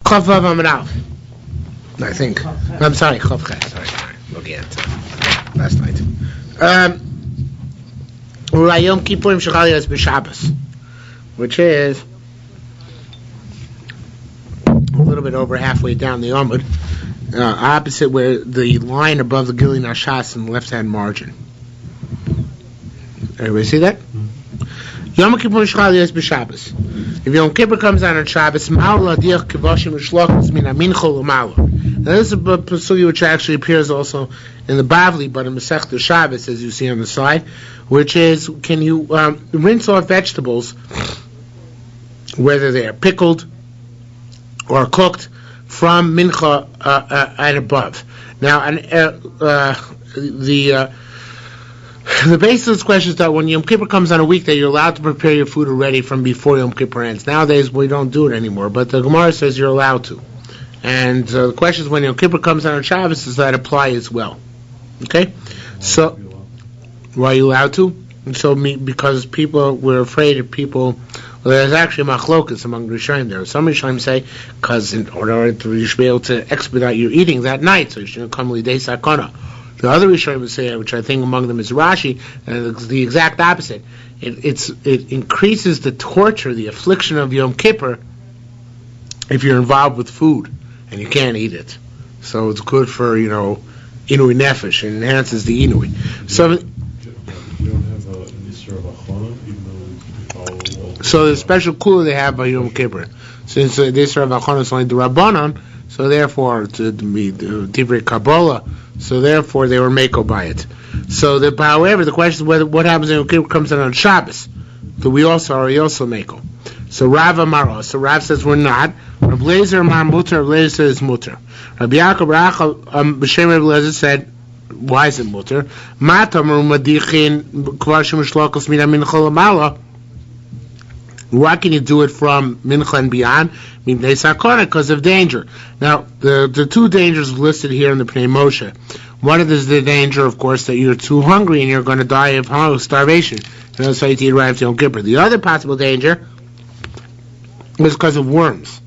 Chav Vav Amud Aleph. I think. I'm sorry, Chav Chet. Sorry. Looking at last night. Yom Kippurim Shechal Yos b'Shabbos, which is a little bit over halfway down the Amud, opposite where the line above the Gili Nashas in the left-hand margin. Everybody see that? Yom Kippur Shechal Yos b'Shabbos. If Yom Kippur comes out on Shabbos, Ma'al Ladiach Kivashim Shlokas Min Amincha L'Malo. Now this is a pasuk which actually appears also in the Bavli, but in Masechta Shabbos, as you see on the side, which is, can you rinse off vegetables, whether they are pickled or cooked, from Mincha and above. Now, the basis of this question is that when Yom Kippur comes on a weekday, you're allowed to prepare your food already from before Yom Kippur ends. Nowadays, we don't do it anymore, but the Gemara says you're allowed to. And the question is, when Yom Kippur comes on Shabbos, does that apply as well? Okay? So, why are you allowed to? So, because people were afraid of people. Well, there's actually machlokas among Rishonim there. Some Rishonim say, because in order to you should be able to expedite your eating that night, so you shouldn't come lidei sakana. The other Rishonim would say, which I think among them is Rashi, and it's the exact opposite. It increases the torture, the affliction of Yom Kippur, if you're involved with food and you can't eat it. So it's good for, inui nefesh, and enhances the inui. So, you don't have a Nisra of Achana, even though so the special kula they have by Yom Kippur. Since the Nisra of Achana is only the Rabbanon, so therefore, to be Divrei Kabbalah, so therefore they were meko by it. So, however, the question is what happens when Yom Kippur comes in on Shabbos? So are also meko. So Rav Amaro. So Rav says we're not. Rav Lezer Amar Mutar. Rav Lezer says Mutar. Rabbi Yaakov Rachel B'Shem Rav Lezer said, why is it Mutar? Matamar Madichin Kvarshim Shlokas Mina Mincha L'Mala. Why can you do it from Mincha and beyond? Because of danger. Now, the two dangers listed here in the Pnei Moshe. One of them is the danger, of course, that you're too hungry and you're going to die of starvation. That's why you eat right after Yom Kippur. The other possible danger is because of worms.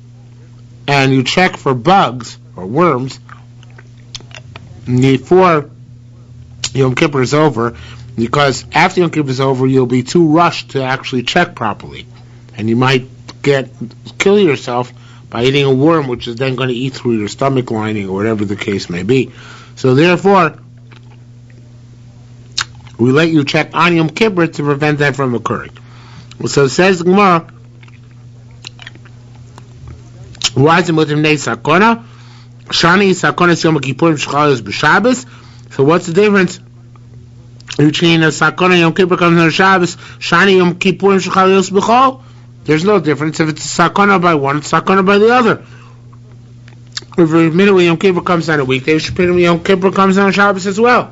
And you check for bugs or worms before Yom Kippur is over, because after Yom Kippur is over, you'll be too rushed to actually check properly. And you might kill yourself by eating a worm, which is then going to eat through your stomach lining or whatever the case may be. So therefore, we let you check on Yom Kippur to prevent that from occurring. So it says the Gemara, why is it mutim nei sakona? Shani sakona yom kippurim shechal yos b'Shabbos. So what's the difference between a sakona Yom Kippur comes on Shabbos, Shani Yom Kippurim shechal yos b'chol? There's no difference. If it's a sakona by one, it's sakona by the other. If immediately Yom Kippur comes on a weekday, Yom Kippur comes on Shabbos as well.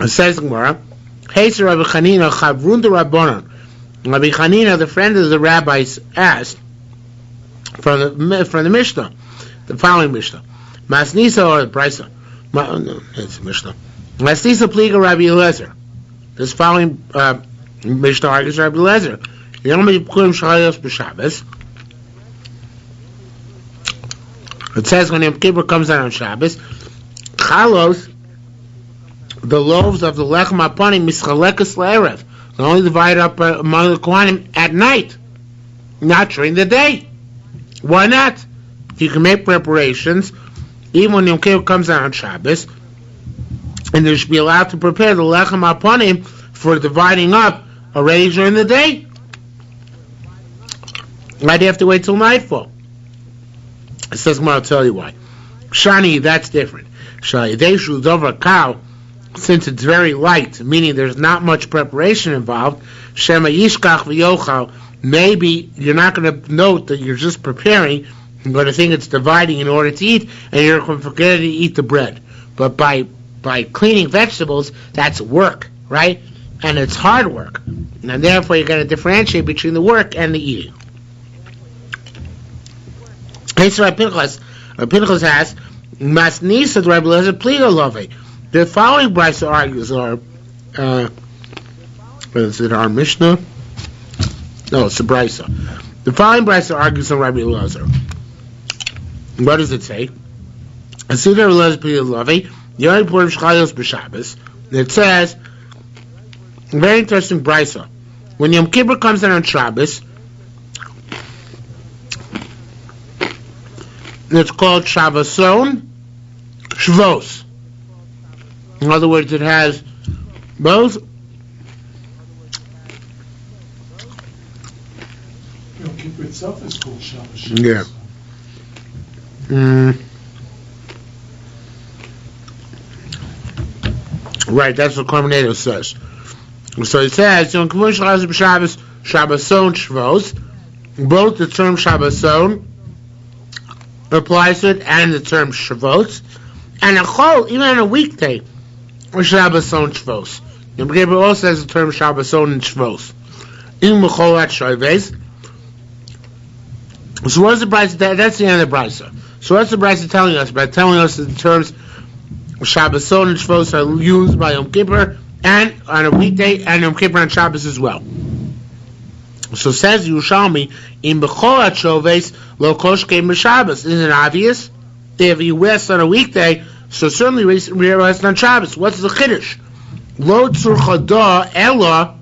It says the Gemara, Hey, Sir Rabbi Chanina, Chavrun de Rabbanon. Rabbi Chanina, the friend of the rabbis, asked from the Mishnah, the following Mishnah, Masnisa or the Brisa? No, it's Mishnah. Masnisa pliga Rabbi Eliezer. This following Mishnah argues Rabbi Eliezer. Yom Kippurim shechal yos b'Shabbos. It says when Yom Kippur comes out on Shabbos, Chalos, the loaves of the lechem apanim mischalekas le'erev. They're only divided up among the Kohanim at night, not during the day. Why not? If you can make preparations, even when Yom Kippur comes out on Shabbos, and you should be allowed to prepare the lechem apanim for dividing up already during the day. Why do you have to wait till nightfall? It says, I'll tell you why. Shani, that's different. Shani, Deshu Dover cow, since it's very light, meaning there's not much preparation involved, Shema Yishkach v'yochal, maybe you're not going to note that you're just preparing, you're going to think it's dividing in order to eat, and you're going to forget to eat the bread. But by cleaning vegetables, that's work, right? And it's hard work. And therefore you're going to differentiate between the work and the eating. Pinchas has Masnisa the Rebbe Lezer Pliga Love. The following brisa argues is it our Mishnah? No, it's the brisa. The following brisa argues on Rabbi Elazar. What does it say? It says, very interesting brisa. When Yom Kippur comes in on Shabbos, it's called Shabboson Shvos. In other words, it has both. Yom Kippur itself is called Shabbos. Yeah. Right, that's what Corminator says. So it says, Yom Kippur Shabbos Shabboson Shvos. Both the term Shabboson applies to it and the term Shavuos, and a chol, even on a weekday, Shabboson Shvos. Yom Kippur also has the term Shabboson and Shvos. In Mecholat Shoves. So what's the brisa? That's the end of the brisa. So what's the brisa telling us? By telling us that the terms Shabboson and Shvos are used by Yom Kippur and on a weekday, and Yom Kippur on Shabbos as well. So says Yerushalmi, in Becholat Shoves lo koshke b'Shabbos. Isn't it obvious? If you rest on a weekday, so certainly we rest on Shabbos. What's the chiddush? Lo tzurchada ella.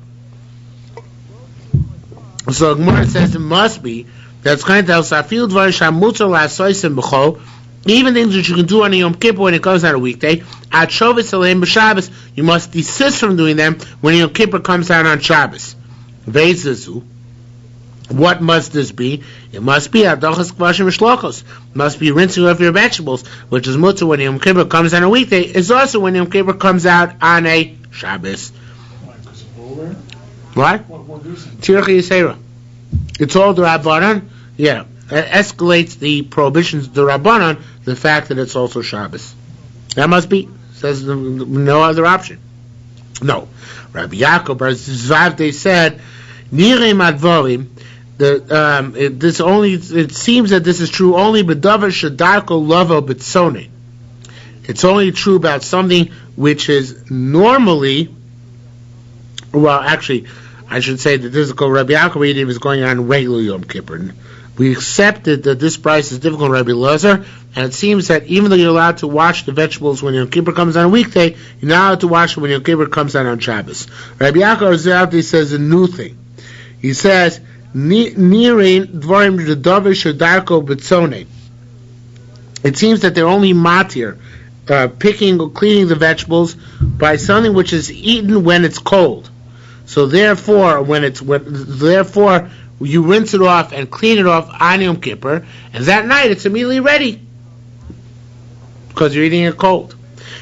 So Gemara says it must be. That's kind of tells Safil dvar shamutzar la'asoisim b'chol. Even things that you can do on a Yom Kippur when it comes on a weekday, at Shoves aleim b'Shabbos, you must desist from doing them when Yom Kippur comes out on Shabbos. Veizazu. What must this be? It must be adochas kvashim shlokos. Must be rinsing off your vegetables, which is mutzah when Yom Kippur comes on a weekday. It's also when Yom Kippur comes out on a Shabbos. Why? Because of overwear? What? What reason? Tirach Yisera. It's all the Rabbanan. Yeah, it escalates the prohibitions of the Rabbanan, the fact that it's also Shabbos. That must be. Says no other option. No. Rabbi Yaakov Bar Zvav, they said, Nirei Madvorim. It seems that this is true only b'davar shedarko lavo b'tzone. It's only true about something which is normally, well, actually, I should say that this is called Rabbi Yaakov. He was going on regular Yom Kippur. We accepted that this price is difficult, Rabbi Elazar, and it seems that even though you're allowed to wash the vegetables when Yom Kippur comes on a weekday, you're not allowed to wash it when Yom Kippur comes on Shabbos. Rabbi Yaakov says a new thing. He says, it seems that they're only matir, picking or cleaning the vegetables by something which is eaten when it's cold. So therefore, therefore you rinse it off and clean it off on Yom Kippur, and that night it's immediately ready because you're eating it cold.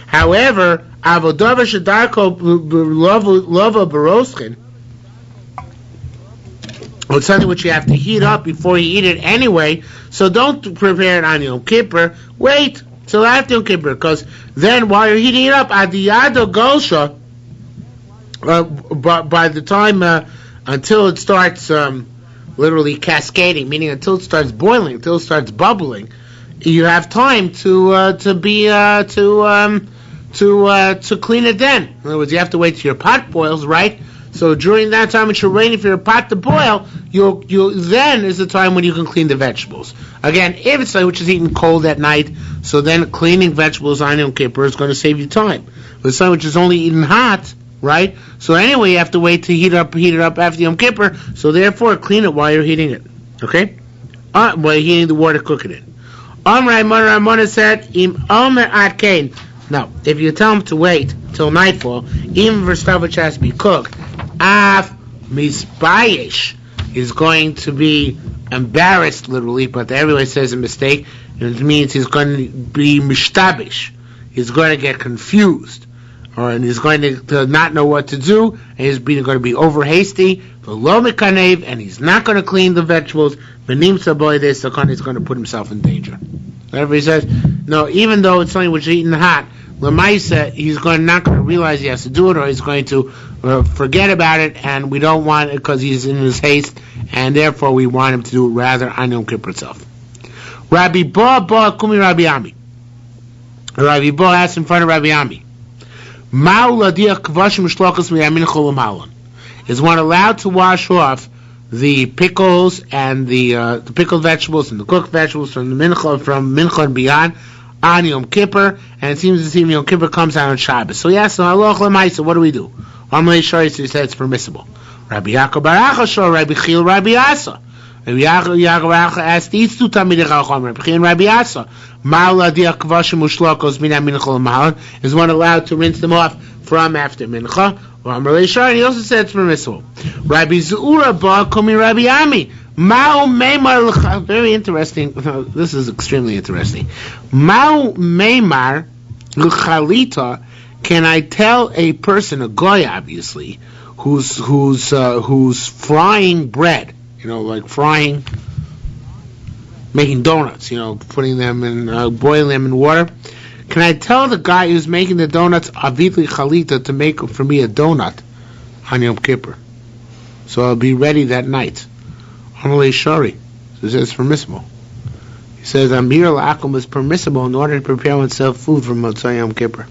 However, avodav shedarko lava baroschin. It's something which you have to heat up before you eat it anyway, so don't prepare it on Yom Kippur. Wait till after Yom Kippur, because then while you're heating it up, adiyado golsha, by the time until it starts literally cascading, meaning until it starts boiling, until it starts bubbling, you have time to clean it then. In other words, you have to wait till your pot boils, right? So during that time, which you're waiting for your pot to boil, you then is the time when you can clean the vegetables. Again, if it's something which is eaten cold at night, so then cleaning vegetables on Yom Kippur is going to save you time. But something which is only eaten hot, right? So anyway, you have to wait to heat it up after Yom Kippur. So therefore, clean it while you're heating it. Okay? While you're heating the water, cooking it. Ramona said, Im Omer Atkain. Now, if you tell him to wait till nightfall, even for stuff which has to be cooked, Af Misbayish is going to be embarrassed, literally, but everybody says a mistake. It means he's going to be mishtabish. He's going to get confused, and he's going to not know what to do, and he's going to be over hasty, and he's not going to clean the vegetables. He's going to put himself in danger. Everybody says, no, even though it's something which is eaten hot, Lamaisa, he's not going to realize he has to do it, or he's going to forget about it, and we don't want it because he's in his haste, and therefore we want him to do it rather on Yom Kippur itself. Rabbi Ba Kumi Rabbi Ami. Rabbi Ba asked in front of Rabbi Ami, is one allowed to wash off the pickles and the pickled vegetables and the cooked vegetables from Mincha and beyond on Yom Kippur, and it seems as if Yom Kippur comes out on Shabbos. So yes, so Aloch Lemaisa, what do we do? Amalei Shari said it's permissible. Rabbi Yaakov Bar Acha Shor, Rabbi Chil, Rabbi Asa. Rabbi Yaakov Bar Acha asked these two Talmidei Chacham, Rabbi Chil and Rabbi Asa. Ma'ala diach kvashim ushlokos mina mincha l'mahalan. Is one allowed to rinse them off from after mincha? Well, Amalei Shari, he also said it's permissible. Rabbi Zeura Ba Komi Rabbi Ami. Ma'u Meimar, very interesting. This is extremely interesting. Ma'u Meimar l'chalita. Can I tell a person, a goy, obviously, who's frying bread? Like frying, making donuts. Putting them in, boiling them in water. Can I tell the guy who's making the donuts, avitli chalita, to make for me a donut on Yom Kippur, so I'll be ready that night? Amalei Shari says it's permissible. He says Amir L'Akum is permissible in order to prepare oneself food for Motzei Yom Kippur,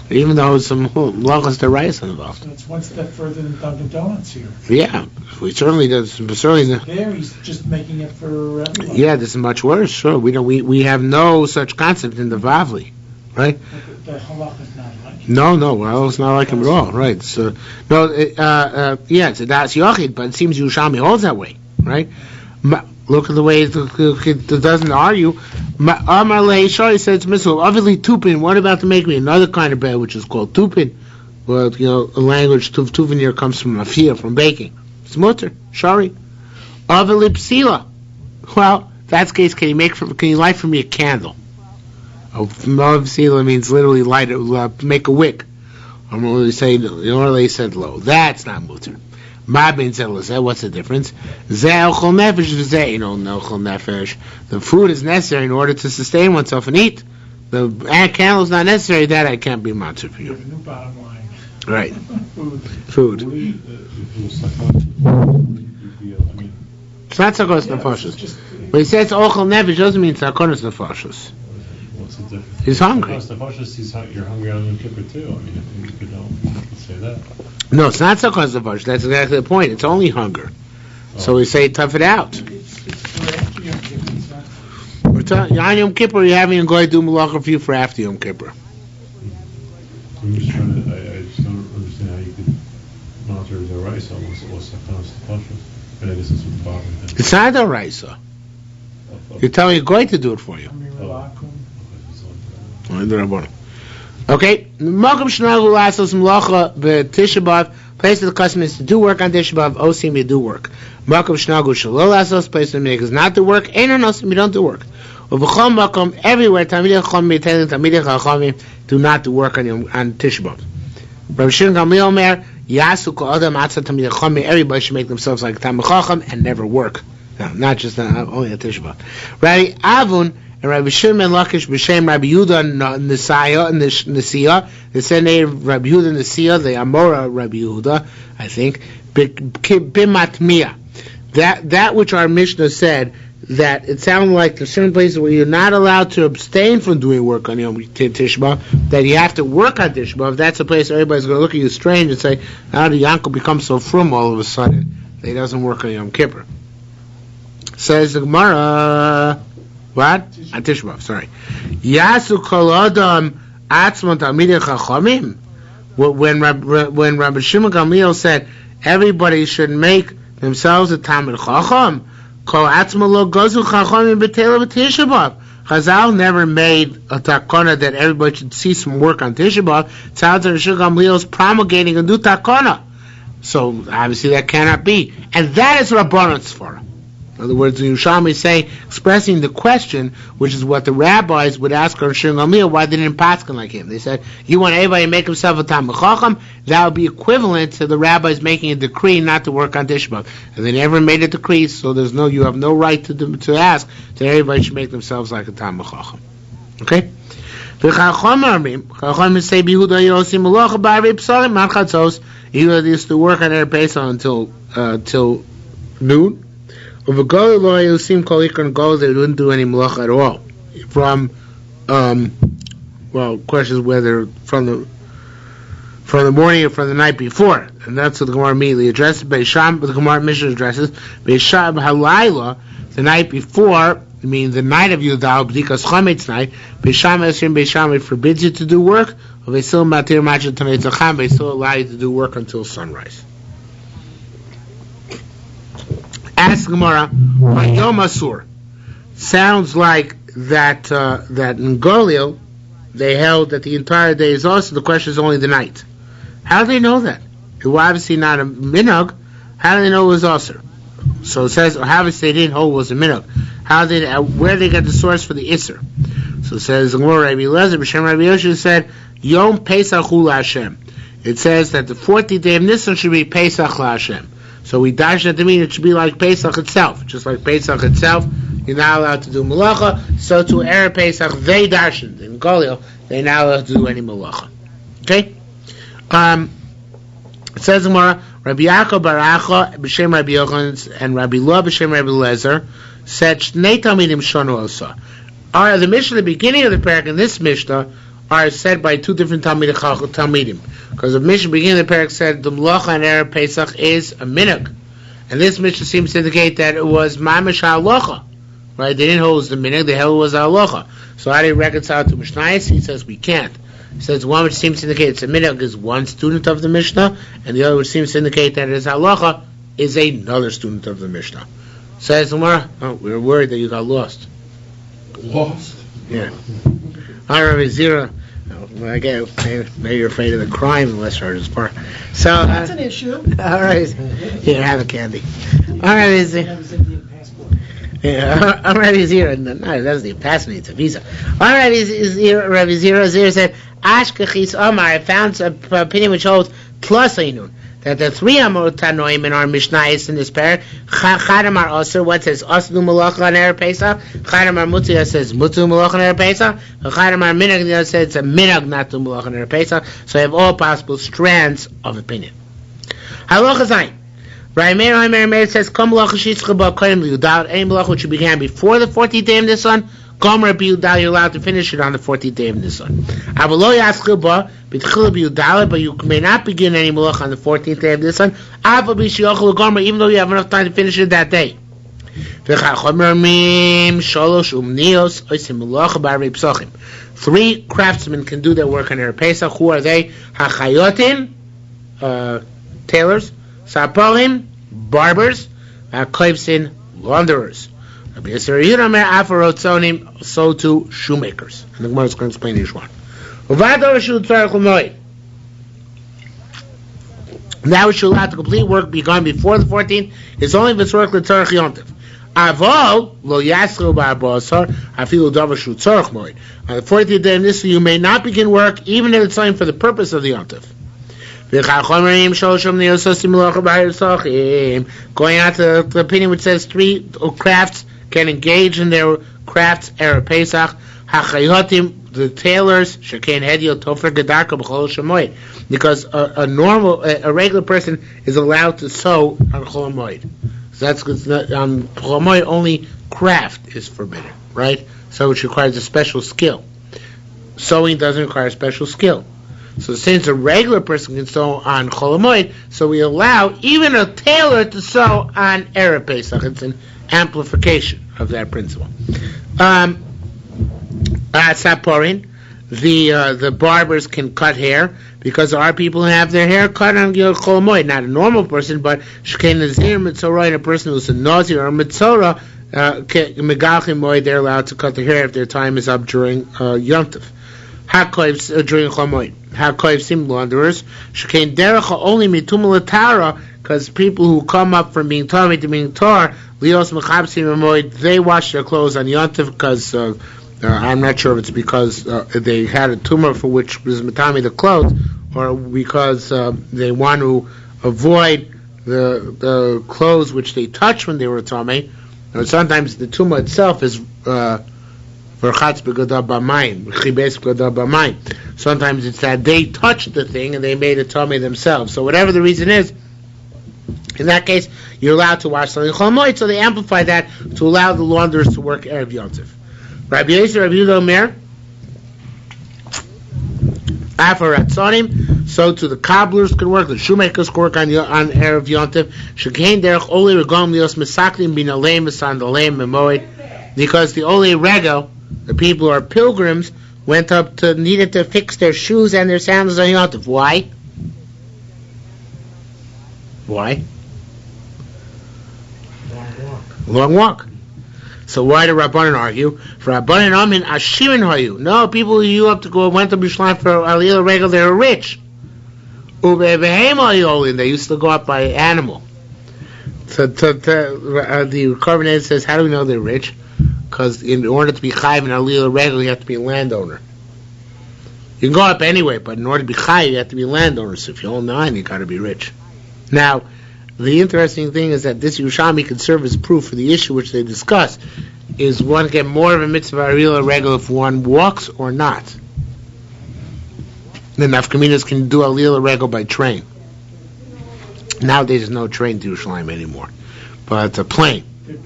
even though some lachas derayos involved. So it's one step further than Dunkin' Donuts here. Yeah, we certainly does. Certainly. There, he's just making it for everyone. Yeah, this is much worse. Sure, we have no such concept in the Vavli, right? The halach is not like it. No, well, it's not like him at all, right? So, no, it's a das yochid, but it seems Yerushalmi holds that way, right? Look at the way it doesn't argue. Amar Leishari said it's mitzvah. Obviously, tupin. What about to make me another kind of bread, which is called tupin? Well, a language tupin here comes from afia, from baking. It's mutter, shari. Avili psila. Well, that's the case. Can you light for me a candle? Psila means literally light it, make a wick. They said low. That's not mutter. What's the difference? The food is necessary in order to sustain oneself and eat. The candle is not necessary. That I can't be matzah for you. New bottom line. Right. Food. It's not sakonas nefashos. When he says ochel nefesh, doesn't mean sakonas nefashos. What's the difference? He's hungry. You're hungry on Yom Kippur too. I mean, you could say that. No, it's not sakonas nefashos. That's exactly the point. It's only hunger. So we say tough it out. It's for after Yom Kippur. It's not. We're talking on Yom Kippur. You're having a guy do malacha for you for after Yom Kippur. I'm just trying to. I just don't understand how you could monitor the rice on what's sakonas nefashos. And I guess it's with bothering him. It's not a raisa. You're telling a guy to do it for you. Okay. Malkum shnagu lasos melacha b'Tisha B'av. Place of the custom is to do work on Tisha B'av. Osim, you do work. Malkum shnagu shelo lasos. Place of the is not to work. Ein osim, you don't do work. Uv'chol malkum everywhere. Talmidei chachamim telling Talmidei chachamim do not do work on Tisha B'av. Rabbi Shimon Gamliel Omer Yasu kol adam atzah Talmidei chachamim. Everybody should make themselves like Talmidei chacham and never work. No, not just only a Tisha B'av. Rabbi Avun and Rabbi Shimon Lakish b'shem Rabbi Yehuda Nesaya and the Nesiyah. They said Rabbi Yehuda Nesiyah, the Amora Rabbi Yehuda, I think. Bimatmiyah. That which our Mishnah said, that it sounded like there's certain places where you're not allowed to abstain from doing work on Yom Tisha B'av, that you have to work on Tisha B'av. That's a place everybody's going to look at you strange and say, how did Yankel become so frum all of a sudden that he doesn't work on Yom Kippur? Says the Gemara, what? On Tisha B'av, sorry. Yasu kol adam atzmon talmidei chachamim. When Rabbi Shimon Gamliel said everybody should make themselves a Talmid Chacham, kol atzmon lo gozu chachamim b'teila b'Tisha B'av. Chazal never made a takana that everybody should cease from work on Tisha B'av. It sounds like Rabbi Shimon Gamliel is promulgating a new takana. So obviously that cannot be, and that is Rabbanon's Sfara. In other words, the Yerushalmi is saying, expressing the question, which is what the rabbis would ask Rabbi Shimon Gamliel, why they didn't paskin like him. They said, you want everybody to make himself a Talmid Chacham? That would be equivalent to the rabbis making a decree not to work on Tisha B'av. And they never made a decree, so you have no right to ask that everybody should make themselves like a Talmid Chacham. Okay? The Chachamim say, Yehuda Yosim Melacha B'Arei Psalim Man Chatzos. Yehuda used to work on Erev Pesach until noon. Of a goal, you seem kolikon goals, they wouldn't do any malacha at all. From, questions whether from from the morning or from the night before. And that's what the Gemara immediately addresses. Beisham, the Gemara Mishnah addresses, Beisham halayla, the night before, I mean the night of Yudal, B'dikas Chametz night, Beisham Esrim Beisham, it forbids you to do work, or they still matir machet tanei tzacham, they still allow you to do work until sunrise. Ask Gemara, Yom Asur. Sounds like that in Golio, they held that the entire day is also, the question is only the night. How do they know that? It was obviously not a minhag. How do they know it was also? So it says, obviously they didn't hold it was a minhag. Where they got the source for the Isser? So it says, Rabbi Elazar, B'Shem Rabbi Yosha said, Yom Pesach Hu LaHashem. It says that the 40th day of Nisan should be Pesach LaHashem. So we dash that to mean it should be like Pesach itself. Just like Pesach itself, you're not allowed to do malacha. So to Erev Pesach, they dashed. In Golio, they're not allowed to do any malacha. Okay? It says in Gemara, Rabbi Yaakov bar Acha b'shem Rabbi Yochanan and Rabbi Lo b'shem Rabbi Lezer said Shnei Talmidim shonu osa. The Mishnah, the beginning of the parak and this Mishnah are said by two different Talmidim. Because the Mishnah beginning of the parak said the malacha and Erev Pesach is a minhag. And this Mishnah seems to indicate that it was mamash halacha. Right? They didn't hold it was the minhag, they held it was halacha. So how do you reconcile to Mishnayos? He says we can't. He says one which seems to indicate it's a minhag is one student of the Mishnah, and the other which seems to indicate that it is halacha is another student of the Mishnah. Says Gemara, we're worried that you got lost. Lost? Yeah. I remember zero. Maybe you're afraid of the crime in West Hartford's Park. So That's an issue. all right, here, have a candy. All right, is it? Yeah, all right, is here. No, that's the passport. It's a visa. All right, is here. Rabbi Zero said, Ashkechis Omar. I found an opinion which holds plus Einun. That the three Amor Tanoim in our Mishnayos in this pair, Chadamar Osir, one says Osnu Malacha on Erev Pesach, Chadamar Mutzia says Mutzu Malacha on Erev Pesach, and Chadamar Minhag the other says it's a Minhag not to Malacha on Erev Pesach. So I have all possible strands of opinion. Halacha Zayin. Rameir says Kom Malacha Shitzcha Ba Kodim Yudal, any Malacha which began before the 40th day of Nisan, Gomer B'Yudal, you're allowed to finish it on the 40th day of Nisan. Avalo Yaschil Ba B'Tchila B'Yudal, but you may not begin any malach on the 14th day of Nisan. Ava B'Shiochel Gomer, even though you have enough time to finish it that day. Three craftsmen can do their work on Erev Pesach. Who are they? Hachayotin, tailors. Saporim, barbers. Koivsin, launderers. So too shoemakers. And the Gemara is going to explain each one. Now which you're allowed to complete work begun before the 14th is only if it's work with tzarech yontif. Avol lo yasru ba'abasar afilu davar shu tzarech moed. On the 40th day of Nisan you may not begin work even if it's something for the purpose of the yontif. Going out to the opinion which says three crafts can engage in their crafts Erev Pesach. Hachayotim, the tailors, shekain hedio tofer gedarka b'chol shemoed, because a regular person is allowed to sew on Chol Moed. So that's on Chol Moed only craft is forbidden, right? So which requires a special skill. Sewing doesn't require a special skill. So since a regular person can sew on Chol Moed, so we allow even a tailor to sew on Erev Pesach. It's an amplification of that principle. Saporin, the barbers can cut hair because there are people who have their hair cut on Chol Moed. Not a normal person, but shkein nazir mitzorah, a person who's a nazir or mitzorah megachim moed, they're allowed to cut their hair if their time is up during Yom Tov. Hakoivs during Chol Moed. Hakoivs sim launderers shkein derecha only mitum latara, because people who come up from being tar to being tar lios mechabsim moed, they wash their clothes on Yom Tov because. I'm not sure if it's because they had a tumor for which was matami the clothes, or because they want to avoid the clothes which they touched when they were tame. Or sometimes the tumor itself is sometimes it's that they touched the thing and they made it tame themselves. So whatever the reason is, in that case, you're allowed to wash something Chol Moed. So they amplify that to allow the launderers to work Erev Yom Tov. Rabbi Yisrael, Rabbi Yehuda Omer, Afar Ratzonim, So too the cobblers can work, the shoemakers can work on Erev Yontif. Shekain derech Olei Regom lios mesaklim bin aleim mesan aleim memoed. Because the Olei Regel, the people who are pilgrims, needed to fix their shoes and their sandals on Yontif. Why? Long walk. So why did Rabbanan argue? For Rabbanan Amin Ashirin Hayu. No, people who went to Bishlan for Aliyah Regel, they were rich. They used to go up by animal. So the Korban says, how do we know they're rich? Because in order to be Chayiv in Aliyah Regel, you have to be a landowner. You can go up anyway, but in order to be Chayiv, you have to be a landowner. So if you own 9, you got to be rich. Now, the interesting thing is that this Yerushalmi can serve as proof for the issue which they discuss, is one get more of a mitzvah Aliyah Regel if one walks or not. The nafkaminas can do Aliyah Regel by train. Nowadays there's no train to Yerushalayim anymore, but it's a plane. They have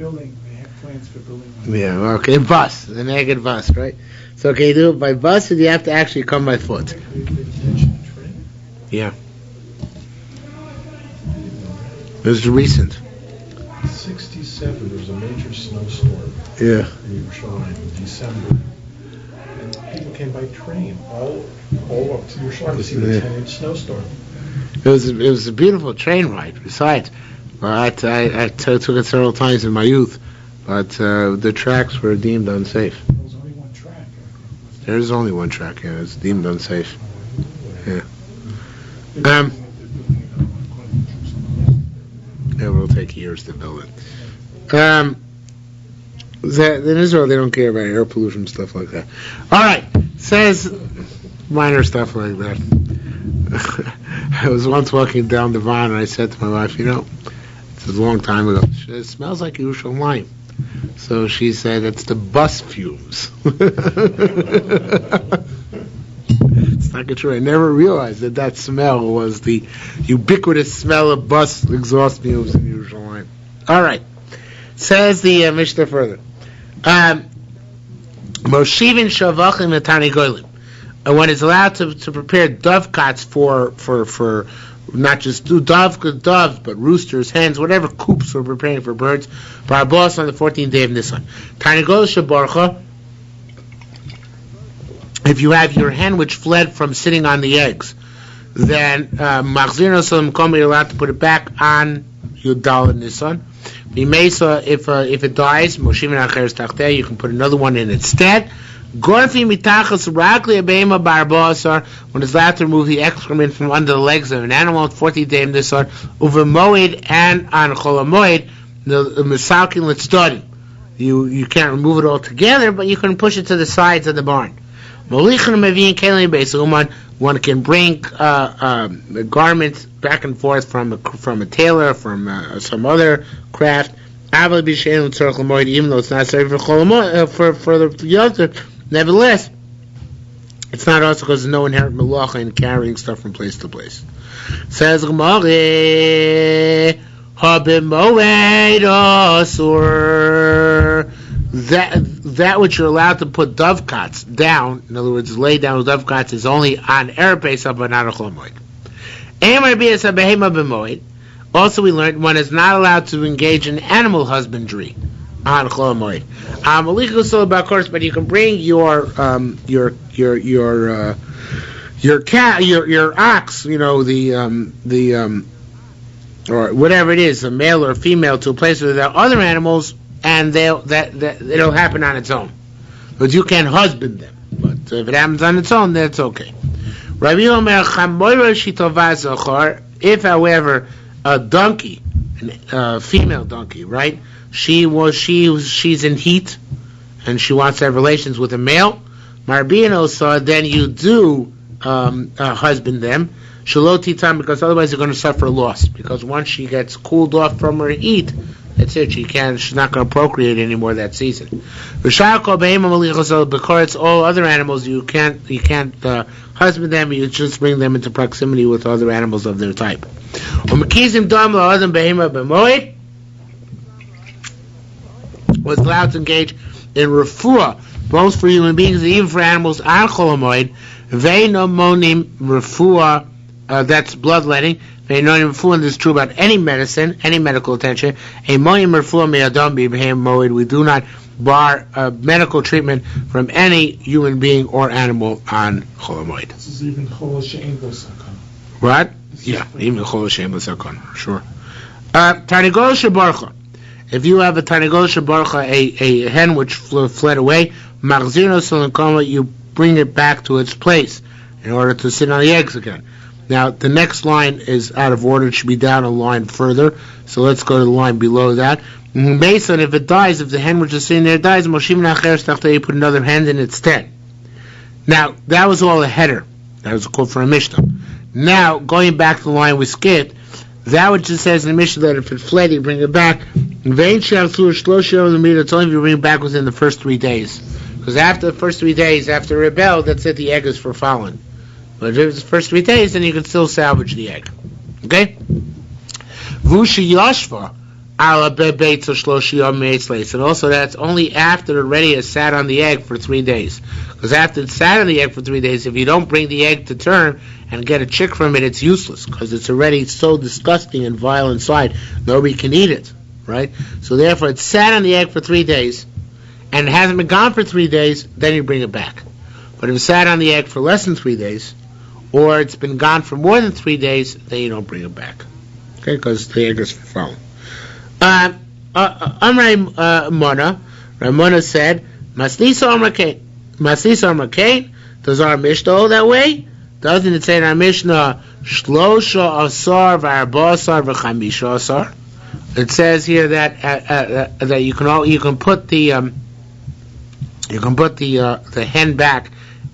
plans for building. Yeah, okay, bus, the negative bus, right? So can you do it by bus, or do you have to actually come by foot? Yeah. It was recent. 67, there was a major snowstorm. Yeah. In Yerushalayim in December. And people came by train all up to Yerushalayim to see the 10-inch snowstorm. It was a beautiful train ride. Besides, I took it several times in my youth, but the tracks were deemed unsafe. There was only one track. There is only one track. Yeah, it's deemed unsafe. Yeah. It will take years to build it. In Israel, they don't care about air pollution, stuff like that. All right, says minor stuff like that. I was once walking down the Vilna, and I said to my wife, this is a long time ago, it smells like Yerushalmi. So she said, it's the bus fumes. It's not true. I never realized that smell was the ubiquitous smell of bus exhaust fumes in Yerushalayim. All right. Says the Mishnah further. Moshivin shavachim etani goylim. One is allowed to prepare dovecots for not just doves, but roosters, hens, whatever coops we're preparing for birds. Barbos on the 14th day of Nisan. Tani goyl shabarcha. If you have your hen which fled from sitting on the eggs, then machzir salam kom, you're allowed to put it back on Yudal Nisan. Mimesa, if it dies, moshivin acheres tachteh, you can put another one in instead. Gorfi mitachas rakli abeima barbasar, when it's allowed to remove the excrement from under the legs of an animal, 40 day of Nisan, over moed and on cholamoed, the misalkin letzdari. You can't remove it all together, but you can push it to the sides of the barn. One can bring garments back and forth from a tailor, from some other craft, even though it's not necessary for the youngster. Nevertheless, it's not also because there's no inherent malacha in carrying stuff from place to place. Says that which you're allowed to put dovecots down, in other words, lay down dovecots, is only on Erev Pesach but not a Chol Moed. Also, we learned one is not allowed to engage in animal husbandry on Chol Moed. Of course, but you can bring your cat, your ox, or whatever it is, a male or a female, to a place where there are other animals, and it'll happen on its own. But you can't husband them. But if it happens on its own, that's okay. If, however, a donkey, a female donkey, right? She's in heat, and she wants to have relations with a male. Marbino saw, then you do husband them. Shalotitam, because otherwise you're going to suffer loss. Because once she gets cooled off from her heat, that's it. She's not going to procreate anymore that season. Because all other animals, you can't husband them. You just bring them into proximity with other animals of their type. Was allowed to engage in refuah, both for human beings and even for animals on Chol Hamoed. Ve'no monim refuah that's bloodletting. This is true about any medicine, any medical attention. We do not bar medical treatment from any human being or animal on Chol Hamoed. This is even Chol She'en Bo Sakana. What? Yeah, even Chol She'en Bo Sakana. Sure. Tarnegol Shebarcha. If you have a Tarnegol Shebarcha, a hen which fled away, you bring it back to its place in order to sit on the eggs again. Now, the next line is out of order. It should be down a line further. So let's go to the line below that. Based on if it dies, if the hen which is sitting there dies, you put another hen in its stead. Now, that was all a header. That was a quote from a Mishnah. Now, going back to the line we skipped, that which it says in the Mishnah that if it fled, you bring it back. It's only if you bring it back within the first 3 days. Because after the first 3 days, after rebel, that's it, the egg is for fallen. But if it's the first 3 days, then you can still salvage the egg. Okay? Vushi Yashva, and also that's only after it already has sat on the egg for 3 days. Because after it's sat on the egg for 3 days, if you don't bring the egg to term and get a chick from it, it's useless. Because it's already so disgusting and vile inside, nobody can eat it. Right? So therefore, it's sat on the egg for 3 days, and it hasn't been gone for 3 days, then you bring it back. But if it sat on the egg for less than 3 days, or it's been gone for more than 3 days, then you don't bring it back. Okay, because the egg is fallen. Amrei Ramona said, Maslisa Amrakain, does our Mishnah go that way? Doesn't it say in our Mishnah, Shlosha Asar V'Arba'asar V'Chamisha Asar? It says here that you can put the hen back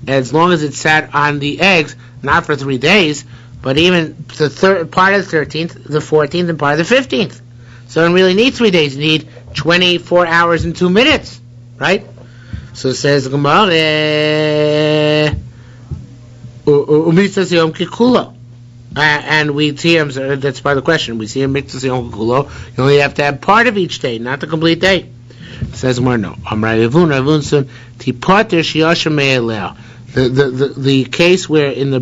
as long as it sat on the eggs, not for 3 days, but even the third part of the 13th, the 14th, and part of the 15th. So you don't really need 3 days. You need 24 hours and 2 minutes, right? So it says Gemara, and we see him. That's part of the question. We see him mixed yom kikulo. You only have to have part of each day, not the complete day. It says more no. The case where in the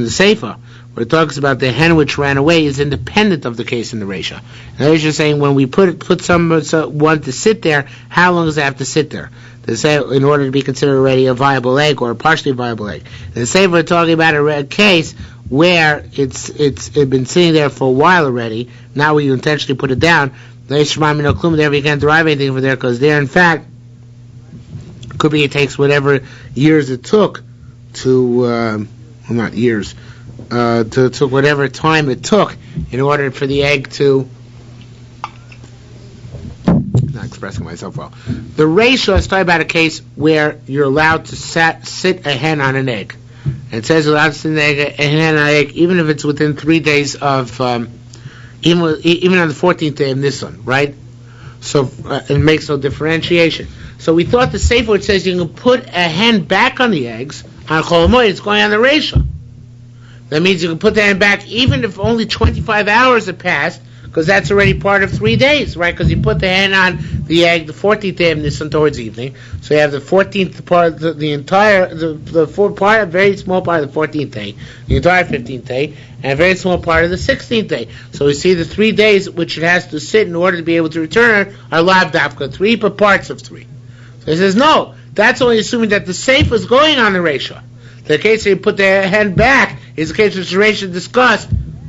Seifa where it talks about the hen which ran away is independent of the case in the Reisha. And the Reisha is saying when we put someone to sit there, how long does it have to sit there? To say in order to be considered already a viable egg or a partially viable egg. And the Seifa we're talking about a case where it's been sitting there for a while already. Now we intentionally put it down. There you can't derive anything from there because there, in fact, could be it takes whatever years it took to, not years, to whatever time it took in order for the egg to, not expressing myself well. The Reisha is talking about a case where you're allowed to sit a hen on an egg. And it says allowed to sit a hen on an egg even if it's within 3 days of, even on the 14th day of Nisan, right? So it makes no differentiation. So we thought the Sefer it says you can put a hen back on the eggs on Chol Hamoed, it's going on the Reisha. That means you can put the hen back even if only 25 hours have passed, because that's already part of 3 days, right? Because you put the hen on the egg the 14th day of Nisan towards evening, so you have the 14th part, the entire, the part, a very small part of the 14th day, the entire 15th day, and a very small part of the 16th day. So we see the 3 days which it has to sit in order to be able to return are lav dafka 3, but parts of 3. So he says, no, that's only assuming that the safe is going on the Reisha. The case where you put the hen back is the case which the Reisha discussed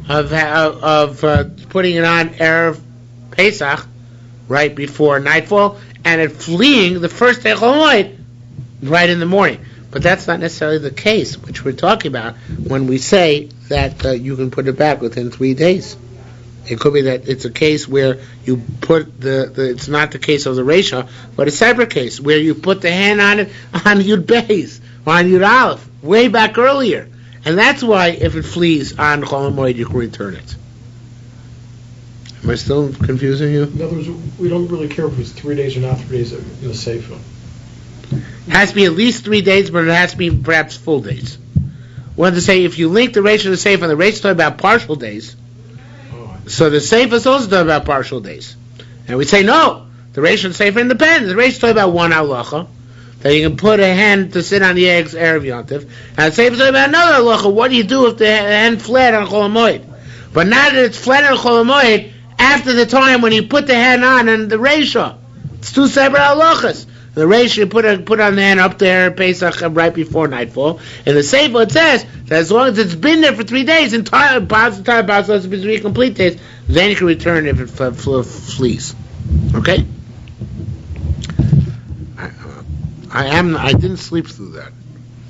of putting it on Erev Pesach, right before nightfall, and it fleeing the first day of Chol Hamoed right in the morning. But that's not necessarily the case which we're talking about when we say that you can put it back within 3 days. It could be that it's a case where you put it's not the case of the Reisha, but a separate case where you put the hen on it on Yud Beis or on Yud Aleph way back earlier. And that's why if it flees on Chol Hamoed, you can return it. Am I still confusing you? In other words, we don't really care if it's 3 days or not 3 days in the Sefer. It has to be at least 3 days, but it has to be perhaps full days. We want to say if you link the Reisha to the Sefer, and the Reisha is talking about partial days, so the Sefer is also talking about partial days. And we say no, the Reisha and the Sefer are independent. The Reisha is talking about one halacha, that you can put a hen to sit on the eggs Erev Yontif. And the same thing about another halacha. What do you do if the hen fled on Chol HaMoed? But now that it's fled on Chol HaMoed, after the time when you put the hen on and the Reisha, it's two separate halachas. The Reisha, you put on the hen up there Pesach right before nightfall. In the Sefer it says that as long as it's been there for 3 days, entire between complete days, then you can return if it flees. Okay? I didn't sleep through that.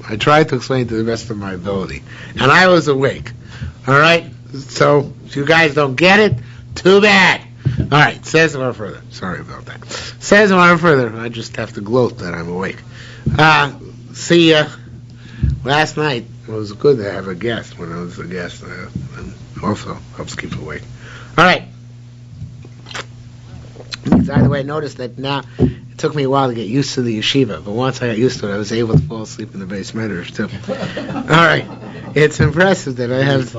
I tried to explain to the best of my ability, and I was awake. All right. So if you guys don't get it, too bad. All right. Says a little further. Sorry about that. Says a little further. I just have to gloat that I'm awake. See ya. Last night it was good to have a guest. When I was a guest, and also helps keep awake. All right. By the way, I noticed that now. It took me a while to get used to the yeshiva, but once I got used to it, I was able to fall asleep in the base medrash too. All right, it's impressive that I have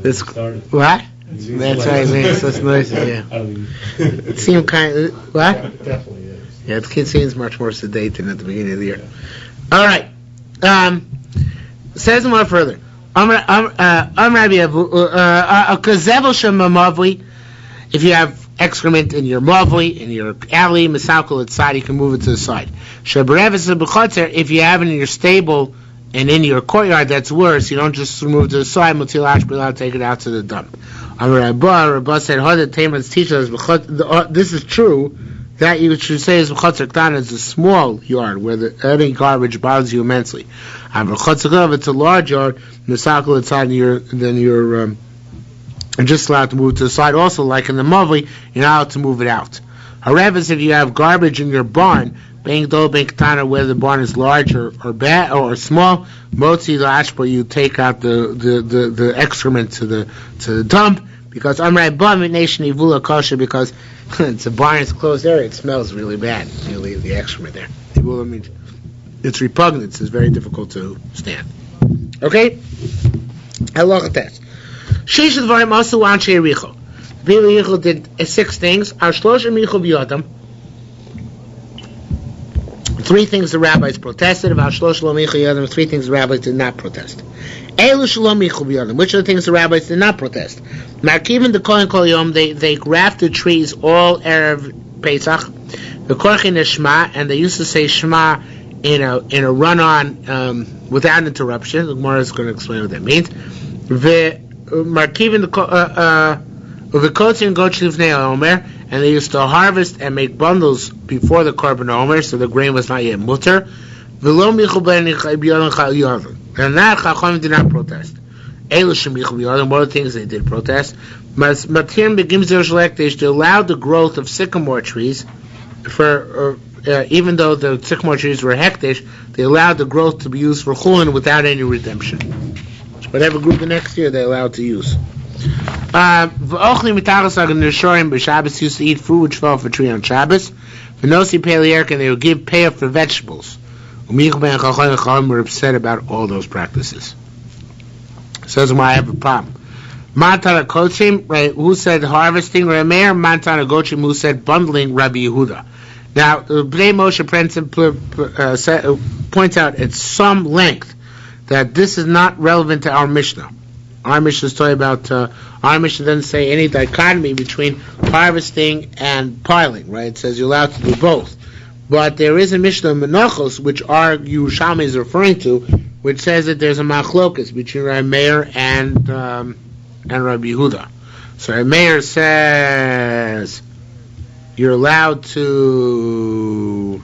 this. What? That's right, man. It's so noisy. Yeah. It seemed kind of what? It definitely is. Yeah, it seems much more sedate than at the beginning of the year. All right. Says more further. If you have excrement in your mavli, in your alley, misakul outside, you can move it to the side. If you have it in your stable and in your courtyard, that's worse. You don't just move it to the side. Take it out to the dump. Rabba said, this is true. That you should say is is a small yard where any garbage bothers you immensely. If it's a large yard, misakul outside, then you're just allowed to move to the side. Also, like in the Mavli, you're not allowed to move it out. However, if you have garbage in your barn, where the barn is large or bad or small, motzi l'ashpa, you take out the excrement to the dump, because because it's a barn, it's a closed area, it smells really bad. You leave the excrement there. It's repugnant. It's very difficult to stand. Okay, I look at that. Sheish Dvarim also Anshe Yericho. People Yericho did 6 things. Three things the rabbis protested. 3 things the rabbis did not protest. Which are the things the rabbis did not protest? Markivin the Kohen Kol Yom, they grafted trees all Erev Pesach. The Korchin Shema, and they used to say Shema in a run-on without interruption. The Gemara is going to explain what that means. Markivin the Omer, and they used to harvest and make bundles before the Korban Omer, so the grain was not yet mutter. And that Chachamim did not protest. One of the things they did protest. They allowed the growth of sycamore trees for even though the sycamore trees were hektish, they allowed the growth to be used for chulin without any redemption. Whatever group the next year they allowed to use. Shabbos used to eat fruit which fell off a tree on Shabbos. And they would give payoff for vegetables. Were upset about all those practices. Says why I have a problem. Mantana Kochim, right? Who said harvesting? Rameir Mantana Gochim, who said bundling? Rabbi Yehuda. Now, Bnei Moshe points out at some length that this is not relevant to our Mishnah. Our Mishnah is talking about, our Mishnah doesn't say any dichotomy between harvesting and piling, right? It says you're allowed to do both. But there is a Mishnah in Menachos, which our Yerushalmi is referring to, which says that there's a machlokas between Rameir and Rabbi Yehuda. So Rameir says you're allowed to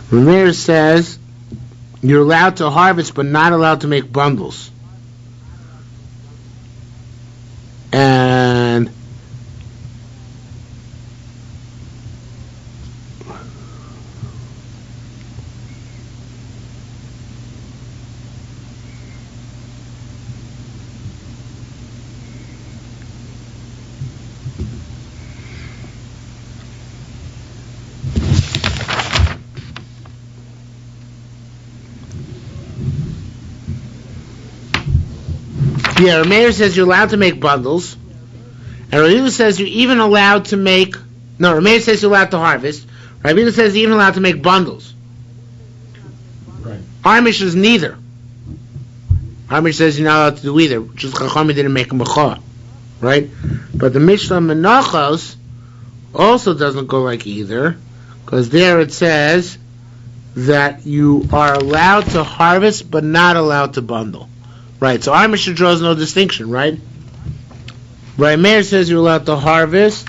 Rameir says you're allowed to harvest but not allowed to make bundles. And Yeah, Meir says you're allowed to make bundles, and Rabbi says you're even allowed to make. No, Meir says you're allowed to harvest. Rabbi says you're even allowed to make bundles. Right. Our Mishnah is neither. Our Mishnah says you're not allowed to do either, which is Chachamim didn't make a mechah, right? But the Mishnah Menachos also doesn't go like either, because there it says that you are allowed to harvest but not allowed to bundle. Right, so our Mishnah draws no distinction, right? Right, Meir says you're allowed to harvest.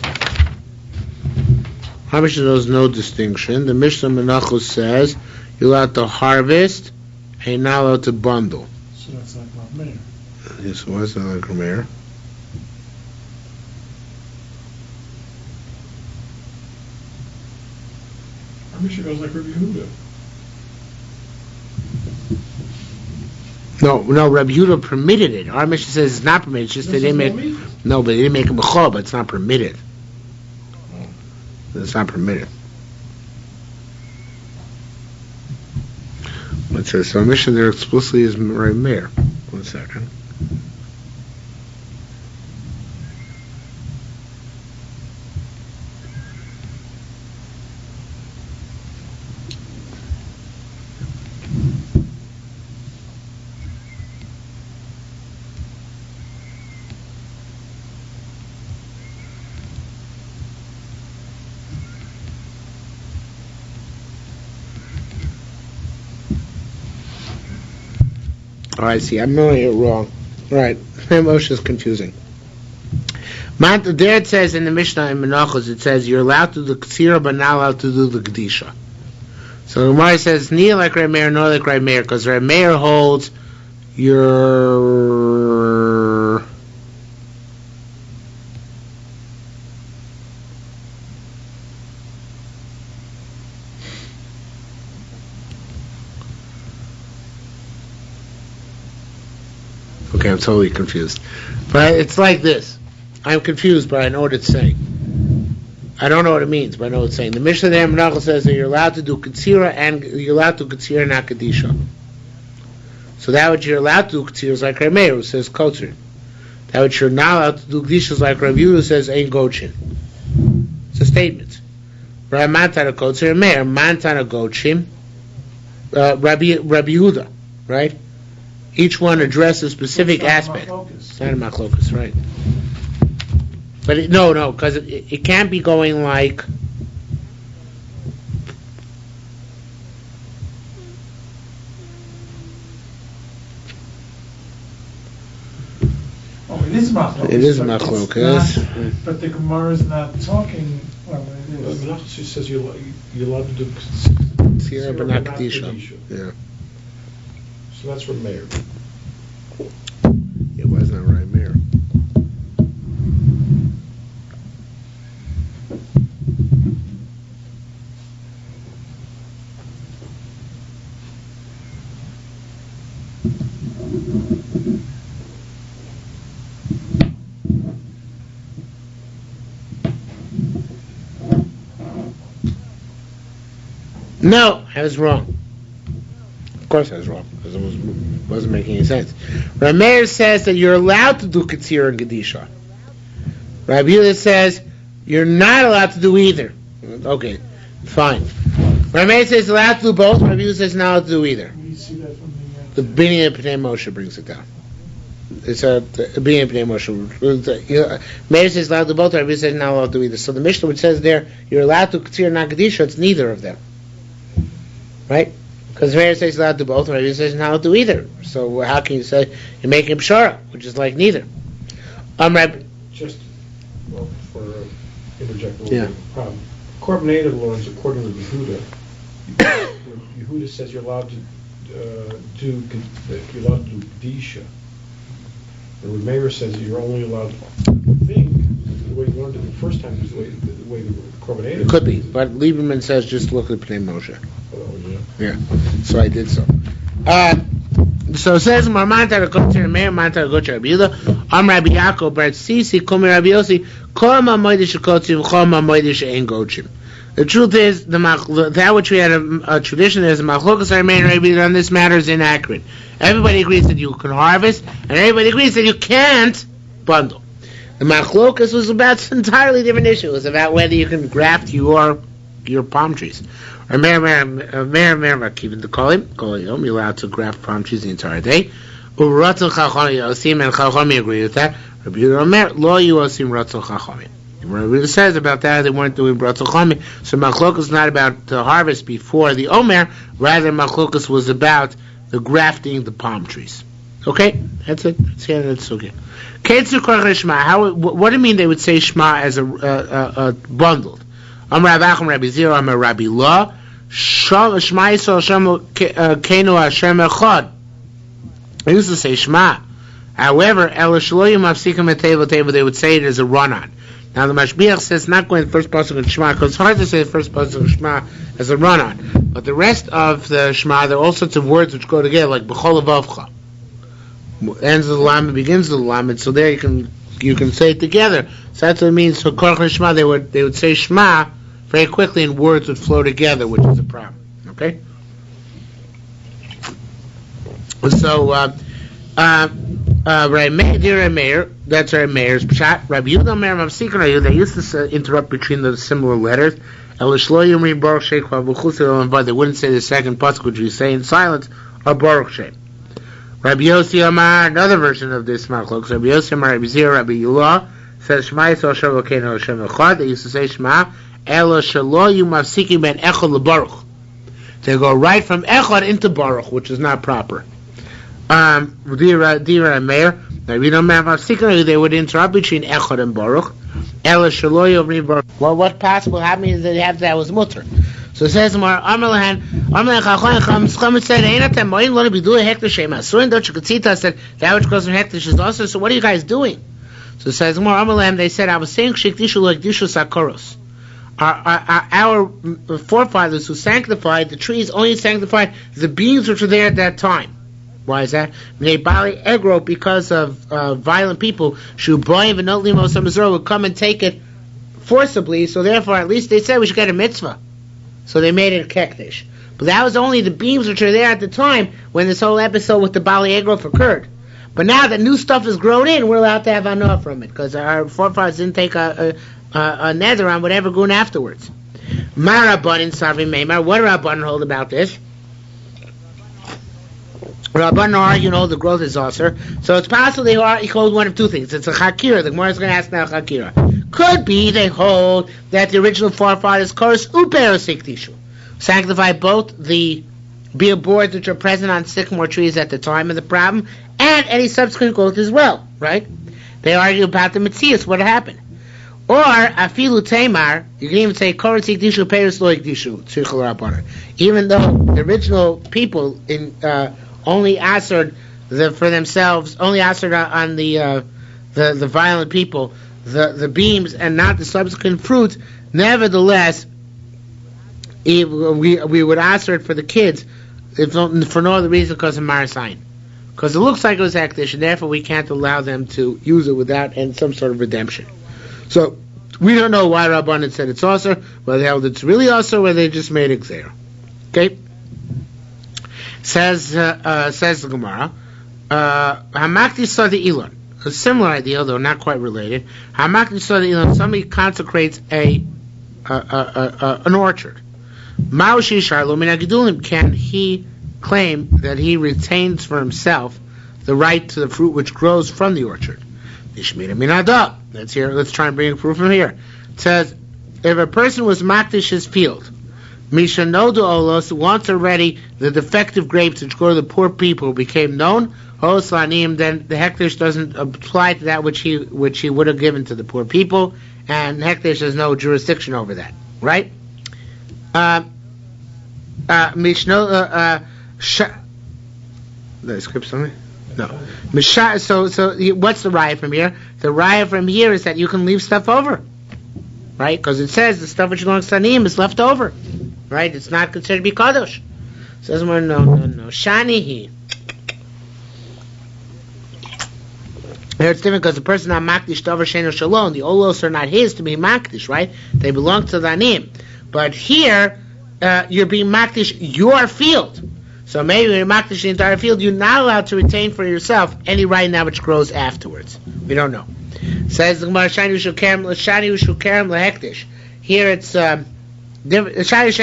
Our Mishnah draws no distinction. The Mishnah Menachos says you're allowed to harvest and you're not allowed to bundle. So that's like Rav Meir. Yes, why is that like Meir? Our Mishnah goes like Rabbi Yehuda. No, Rabbi Yehuda permitted it. Our Mishnah says it's not permitted. It's just they didn't make. No, but they didn't make a mechah, but it's not permitted. It's not permitted. What's this? So our Mishnah there explicitly is Rabbi Meir. 1 second. All right, see, I'm knowing it wrong. All right, Moshe is confusing. There it says in the Mishnah in Menachos, it says you're allowed to do the Ktsira, but not allowed to do the Kedisha. So the Gemara says, neither like Reb Meir nor like Reb Meir, because Reb Meir holds your... Okay, I'm totally confused. But it's like this. I'm confused, but I know what it's saying. I don't know what it means, but I know what it's saying. The Mishnah there in Menachos says that you're allowed to do Ketzira and you're allowed to do Ketzira and not Kedisha. So that which you're allowed to do Ketzira is like Reb Meir, who says Kotzer. That which you're not allowed to do Kedisha is like Reb Yehuda, who says Ein Gochin. It's a statement. Rabbi Mantana Kotzer and Meir, Mantana Gochin, Rabbi Yehuda, right? Each one addresses a specific aspect. It's not a machlokas, right? But no, because it can't be going like. Oh, it is machlokas. It is but machlokas. But the Gemara is not talking. Well, it is. Menachos says you're allowed to do Ketzira but not Kedisha. Yeah. So that's Reb Meir. It was not right Meir. No, I was wrong. Of course I was wrong, because it wasn't making any sense. Rabbi Meir says that you're allowed to do Ketzira and Kedisha. Rabbi Yehuda says you're not allowed to do either. Okay, fine. Rabbi Meir says allowed to do both, Rabbi Yehuda says not allowed to do either. We see that from The beginning of Pnei Moshe brings it down. It's the beginning of Pnei Moshe. Meir says allowed to do both, Rabbi Yehuda says not allowed to do either. So the Mishnah which says there, you're allowed to Ketzira and not Kedisha, it's neither of them. Right? Because Meir says allowed to do both, Rabbi says not allowed to do either. So how can you say you're making a pshara, which is like neither? Rabbi. Just, well, for interject a little Yeah. bit of a problem. Coordinated laws, according to Yehuda, Yehuda says you're allowed to do Kedisha. And Meir says you're only allowed to think the way you learned it the first time is the way the coordinated. It could be, but Lieberman says just look at Pnei Moshe. Oh, yeah. Yeah, so I did so. So it says, Marmanta Rakotir Meir, Manta Rakotir Rabbi Yehuda, Rabbi Yaakov, Bar Sisi, Komi Rabbi Yossi, Kol Ma'moedish Kotzim, Kol Ma'moedish Ein Gochim. The truth is, that which we had a tradition is machlokas Rabbi on this matter is inaccurate. Everybody agrees that you can harvest, and everybody agrees that you can't bundle. The machlokas was about an entirely different issue. It was about whether you can graft your palm trees. Or you're allowed to graft palm trees the entire day. And Chachami agree with that. Rabbi Yehuda says about that they weren't doing Bratz Chachami. So machlokas is not about the harvest before the Omer, rather machlokas was about the grafting the palm trees. Okay, that's it. That's okay. What do you mean they would say Shema as a bundled? Amar Rabbi Rabbi Zero, Amar Rabbi Law, Shema Yisrael Hashem Keinu Hashem Echad. They used to say Shema. However, El Shloim Mafsikim Eteva, they would say it as a run-on. Now the Mashbiach says not going the first pasuk of Shema, because it's hard to say the first pasuk of Shema as a run-on. But the rest of the Shema, there are all sorts of words which go together, like B'chol Avavcha. Ends of the Lamed, begins of the Lamed, so there you can say it together. So that's what it means. So Korach Shema, they would say Shema very quickly, and words would flow together, which is a problem. Okay. So Meir, that's our Meir's Pshat. Rabbi Yehuda Meir Mavsikon, they used to interrupt between the similar letters. They wouldn't say the second pasuk, which we say in silence, or Baruch Shem. Rabbi Yossi Amar, another version of this machlokes. Rabbi Yossi Amar, Rabbi Zira, Rabbi Yulah says Shema Yisrael Hashem Elokeinu Hashem Echad. They used to say Shema Elo Shelo Yu Mafsikim Ben Echad LeBaruch. They go right from Echad into Baruch, which is not proper. Dira and Meir, they would interrupt between Echad and Baruch. Elo Shelo Yu Baruch. Well, what possible happened is that was mutter. So it says, Amalahan, Chacham said, don't you consider said that which goes from hektish is also. So what are you guys doing? So it says, Amalahan, they said, I was saying shikdishu like dishu sakoros. Our forefathers who sanctified the trees only sanctified the beings which were there at that time. Why is that? Because of violent people, would come and take it forcibly. So therefore, at least they said we should get a mitzvah. So they made it a kekdish. But that was only the beams which are there at the time when this whole episode with the Bali Egrof occurred. But now that new stuff is grown in, we're allowed to have anah from it, because our forefathers didn't take a nether on whatever grew in afterwards. Marabanan Sarvi Meimar, what do Rabbanan hold about this? Rabbanan argue, the growth is also. So it's possible they hold one of two things. It's a chakira. The Gemara is going to ask now chakira. Could be they hold that the original forefathers chorus uperosiktishu sanctify both the beer boards which are present on sycamore trees at the time of the problem and any subsequent growth as well, right? They argue about the mitzias, what happened. Or afilu tamar, you can even say chorus peros lo ikdishu tzrichol rabbanan. Even though the original people only answered for themselves, only answered on the violent people, the beams and not the subsequent fruits, nevertheless, we would answer it for the kids, for no other reason because of Marasayin. Because it looks like it was hektish, and therefore we can't allow them to use it without some sort of redemption. So, we don't know why Rabbanan said it's also, whether it's really also, or whether they just made it there. Okay? Says the Gemara, Hamakti saw the Elon. A similar idea, though not quite related. Hamakti saw the Elon. Somebody consecrates an orchard. Ma'ushi Sharlo Minagidulim. Can he claim that he retains for himself the right to the fruit which grows from the orchard? Nishmira Minada. Let's try and bring a proof from here. It says, if a person was makdish his field, Mishanodu Olos, once already the defective grapes which grow to the poor people became known, Holaslanim, then the hektish doesn't apply to that which he would have given to the poor people, and hektish has no jurisdiction over that, right? Did I skip something? No. So what's the raya from here? The raya from here is that you can leave stuff over, right? Because it says the stuff which belongs to Anim is left over, right? It's not considered to be kadosh. Says more, no. Shanihi. Here it's different because the person not makdish davar sheino shalom. The olos are not his to be makdish, right? They belong to the Anim. But here, you're being makdish your field. So maybe when you're makdish the entire field, you're not allowed to retain for yourself any right now which grows afterwards. We don't know. Says the Gemara, Shani Ushul Kerem Lehektish. Here it's so it says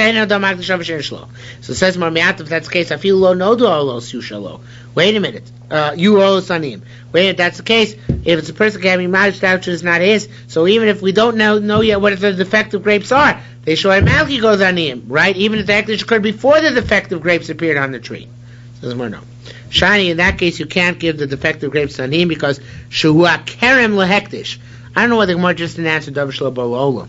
Marmiat, if that's the case, I feel low no do olos you shalo. Wait a minute. You olos anim. Wait, if that's the case, if it's a person having marriage that which is not his, so even if we don't know yet what the defective grapes are, they show automatically goes anim, right? Even if the hektish occurred before the defective grapes appeared on the tree. Says more no. Shiny, in that case you can't give the defective grapes to anim because shua kerem lehektish. I don't know whether the Gemara just didn't answer Davar Shlo Ba'olam.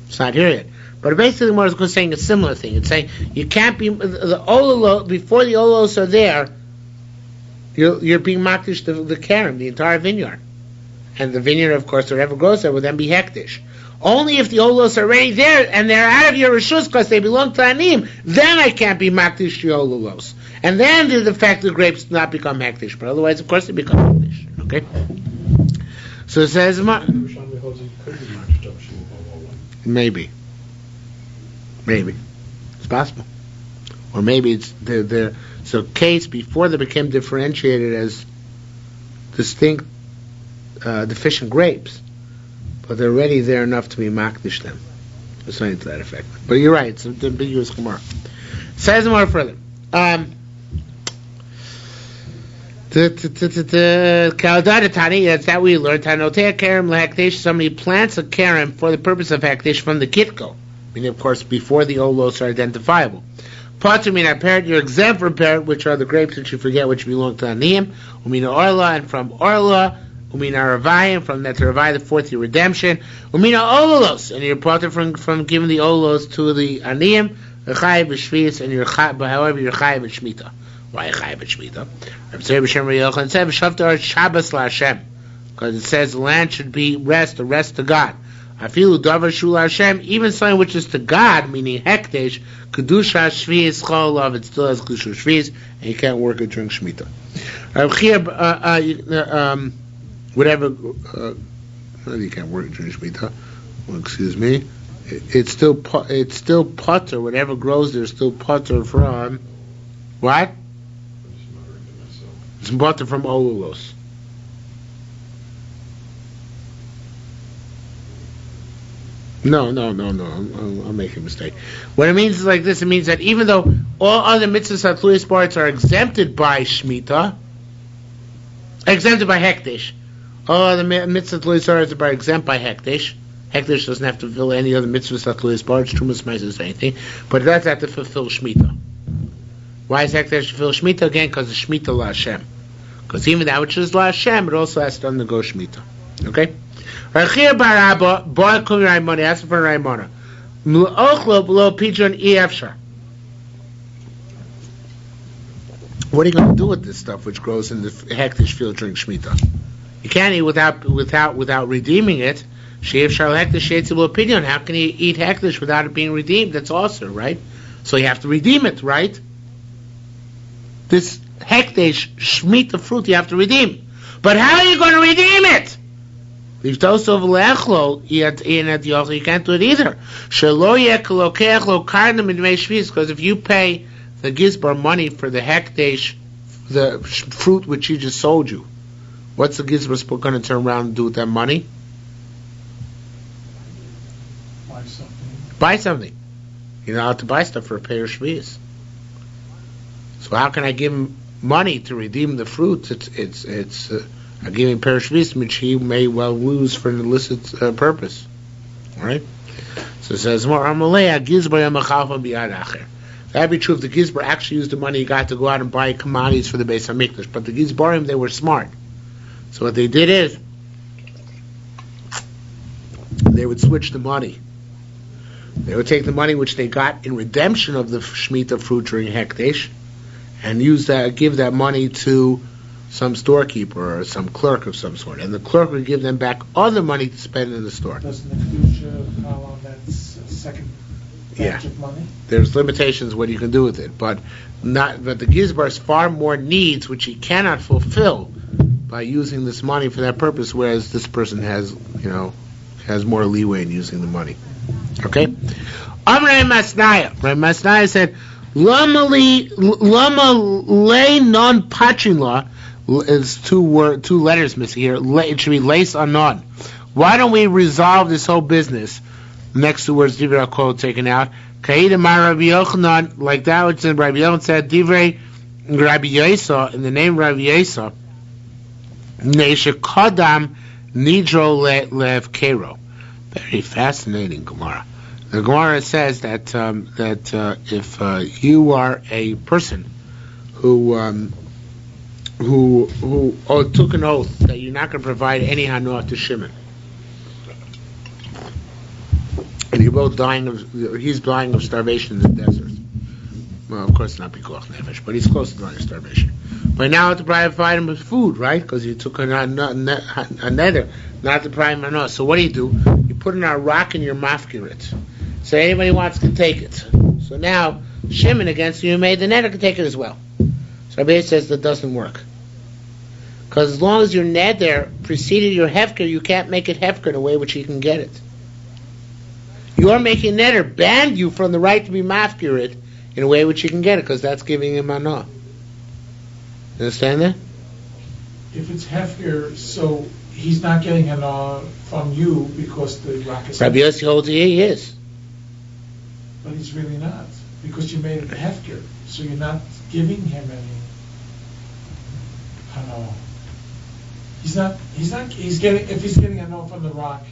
It's not here yet. But basically the Gemara is saying a similar thing. It's saying you can't be the ololo before the olos are there. You're being makdish the kerem, the entire vineyard, and the vineyard, of course, whatever grows there will then be hektish. Only if the olos are already there and they're out of your reshus because they belong to anim, then I can't be makdish the ololos, and then the defective grapes do not become hektish. But otherwise, of course, they become hektish. Okay. So it says maybe. It's possible. Or maybe it's they're so case before they became differentiated as distinct deficient grapes, but they're already there enough to be makdish them. Or something to that effect. But you're right, it's an ambiguous Gemara. Says more further. That's that we learned. Somebody plants a kerem for the purpose of hektish from the kitko. Meaning, of course, before the olos are identifiable. Potter mean parrot, you're exempt from parrot, which are the grapes which you forget which belong to Aniyim. Umina Orla, and from Orla, Umina Ravayim, from that Ravai, the fourth year redemption. Umina Ololos, and you're potter from giving the Olos to the Aniyim, Chayiv B'Shvius, and however you're Chayiv B'Shmita. Why Chayiv B'Shmita? Rabbi Tzvi B'Shem Riyochan said, V'shavtar Shabbos LaHashem, because it says the land should be rest to God. I feel davar shul Hashem, even something which is to God, meaning hekdesh, kedusha shvius cholav, it still has kedusha shvius, and you can't work it during shmita. Whatever, you can't work it during shmita. Well, excuse me. It's still putter. Whatever grows there is still putter from what? It's putter from olulos. No. I'm making a mistake. What it means is like this. It means that even though all other mitzvahs hatluyos parts are exempted by shmita, exempted by hektish, all other mitzvahs hatluyos parts are exempt by hektish. Hektish doesn't have to fulfill any other mitzvahs hatluyos parts, trumas, ma'asos, anything, but it does have to fulfill shmita. Why is hektish fulfill shmita again? Because it's shmita la Hashem. Because even that which is la Hashem, it also has to undergo shmita. Okay. Rachir baraba boy kum raimona asked for raimona. Mlochlo below pigeon efshar. What are you going to do with this stuff which grows in the hektish field during shmita? You can't eat without redeeming it. Sheefshar hektish sheitz below pigeon. How can you eat hektish without it being redeemed? That's also right. So you have to redeem it, right? This hektish shmita fruit you have to redeem. But how are you going to redeem it? You can't do it either. Because if you pay the gizbar money for the hekdesh, the fruit which he just sold you, what's the gizbar going to turn around and do with that money? Buy something. You're not allowed to buy stuff for a pair of shvius. So how can I give him money to redeem the fruit? It's I'm giving parashvis, which he may well lose for an illicit purpose. Alright? So it says, that'd be true if the Gizbar actually used the money he got to go out and buy commodities for the Beis HaMikdash. But the Gizbarim, they were smart. So what they did is, they would switch the money. They would take the money which they got in redemption of the Shemitah fruit during Hekdesh, and give that money to some storekeeper or some clerk of some sort, and the clerk would give them back other money to spend in the store. Doesn't the Kedusha call on that second batch of money? There's limitations what you can do with it, but the Gizbar has far more needs which he cannot fulfill by using this money for that purpose, whereas this person has more leeway in using the money. Okay? Amrei Masnaya. Rabbi Masnaya said, Lama le non patrin is two letters missing here. It should be lace on non. Why don't we resolve this whole business? Next two words, divrei hakol taken out. Kaida ma Rabbi Yochanan, like that which Rabbi Yochanan said, divrei Rabbi Yosef, in the name of Rabbi Yosef, neisha kodam nidro lev kero. Very fascinating Gemara. The Gemara says that if you are a person who took an oath that you're not going to provide any hanor to Shimon, and you're both he's dying of starvation in the desert. Well, of course not pikuach nefesh, but he's close to dying of starvation. But now have to provide him with food, right? Because you took a nether, not to provide him hanor. So what do? You put in a rock in your mafkirit. So anybody wants to take it. So now Shimon against you made the nether can take it as well. So Rabbi says that doesn't work. Because as long as your nether preceded your hefker, you can't make it hefker in a way which you can get it. Your making nether banned you from the right to be mafkirit in a way which you can get it, because that's giving him manah. You understand that? If it's hefker, so he's not getting hanah from you because the rock is. Rabbi Yossi holds he is. But he's really not, because you made it hefker, so you're not giving him any hanah. He's getting, if he's getting hanah from the rock,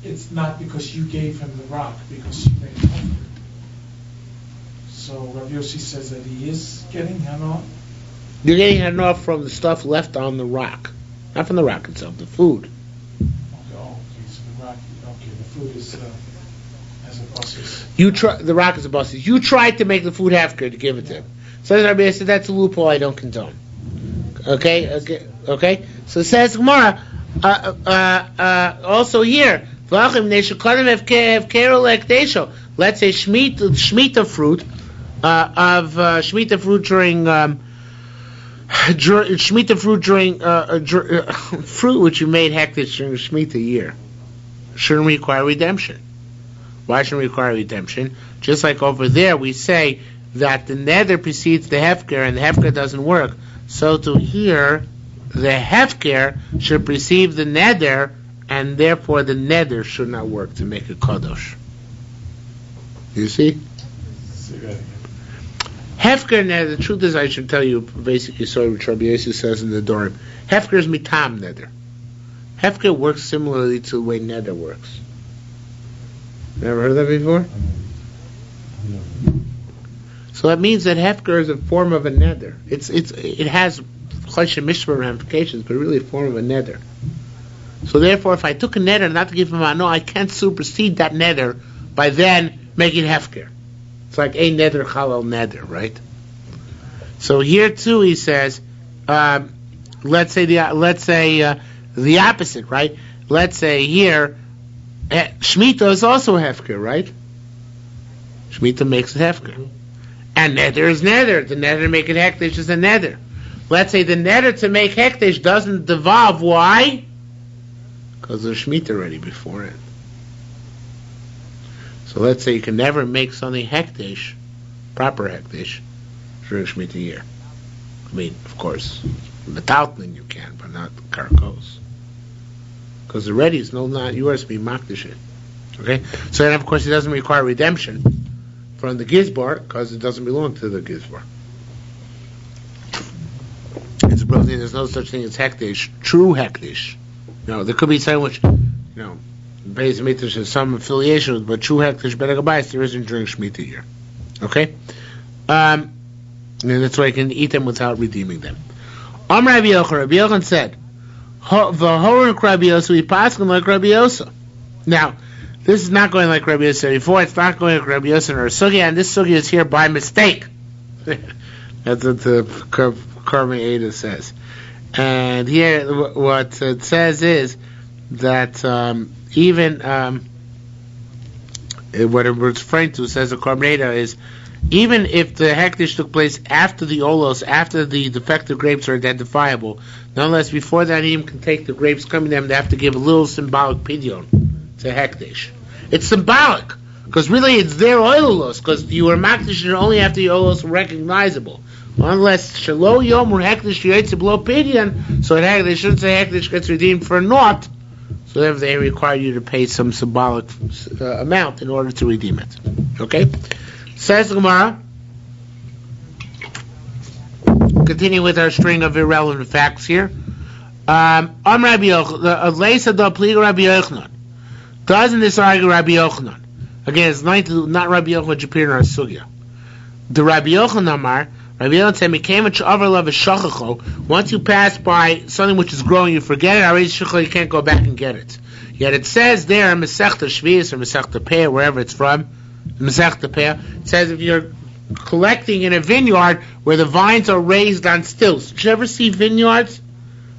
it's not because you gave him the rock, because you made it hefker. So Rabbi Yossi says that he is getting hanah. You're getting hanah from the stuff left on the rock, not from the rock itself, the food. Okay, so the rock, the food is as a basis. The rock is a basis. You tried to make the food hefker to give it to him. So Rabbi said that's a loophole I don't condone. Okay. So it says Gemara also here. Let's say Shemitah fruit during fruit which you made hektish during Shemitah year shouldn't require redemption. Why shouldn't require redemption? Just like over there we say that the nether precedes the hefker and the hefker doesn't work. So to here, the hefker should precede the nether, and therefore the nether should not work to make a kadosh. You see? Hefker nether, the truth is I should tell you basically sorry what Rabbi Yossi says in the Dorim. Hefker is mitam nether. Hefker works similarly to the way nether works. Never heard of that before? So that means that hefker is a form of a nether. It has choshen mishpah ramifications, but really a form of a nether. So therefore, if I took a nether not to give him no, I can't supersede that nether by then making hefker. It's like a nether halal nether, right? So here too, he says, let's say the opposite, right? Let's say here, Shemitah is also hefker, right? Shemitah makes it hefker. And nether is nether. The nether to make it hektish is a nether. Let's say the nether to make hektish doesn't devolve. Why? Because there's Shemitah already before it. So let's say you can never make something hektish, proper hektish, during Shemitah year. I mean, of course, metaltlin you can, but not karkos. Because already it's not yours to be makdish it. Okay? So then of course it doesn't require redemption from the gizbar, because it doesn't belong to the gizbar. It's probably there's no such thing as hektish, true hektish. No, there could be something which, Beis Hamikdash has some affiliation with, but true hektish be'agabayis there isn't during Shemitah year. Okay? And that's why you can eat them without redeeming them. Rabbi Yochanan said, V'horin Rabbi Yosef, we paskin like Rabbi Yosef. Now, this is not going like Rabbi Yosef before. It's not going like Rabbi Yosef or Sugya, and this Sugya is here by mistake. That's what the Karmei Ada says. And here, what it says is that even what it's referring to, says the Karmei Ada, is even if the hektish took place after the olos, after the defective grapes are identifiable, nonetheless, before that, he can take the grapes coming to them, they have to give a little symbolic pidyon to hektish. It's symbolic Because really it's their oilos, because you were makdish only after your oilos were recognizable. Unless shelo yom or hekdesh yotze below pidyon, so they shouldn't say hekdesh gets redeemed for naught, so therefore they require you to pay some symbolic amount in order to redeem it. Okay? Says the Gemara, continue with our string of irrelevant facts here. Doesn't this argue Rabbi Yochanan? Again, it's not Rabbi Yochanan which appeared in our sugya. The Rabbi Yochanan Amar, Rabbi Yochanan said, once you pass by something which is growing, you forget it, already you can't go back and get it. Yet it says there, Masechta Shvius or Masechta Peah, wherever it's from, Masechta Peah, it says if you're collecting in a vineyard where the vines are raised on stilts. Did you ever see vineyards?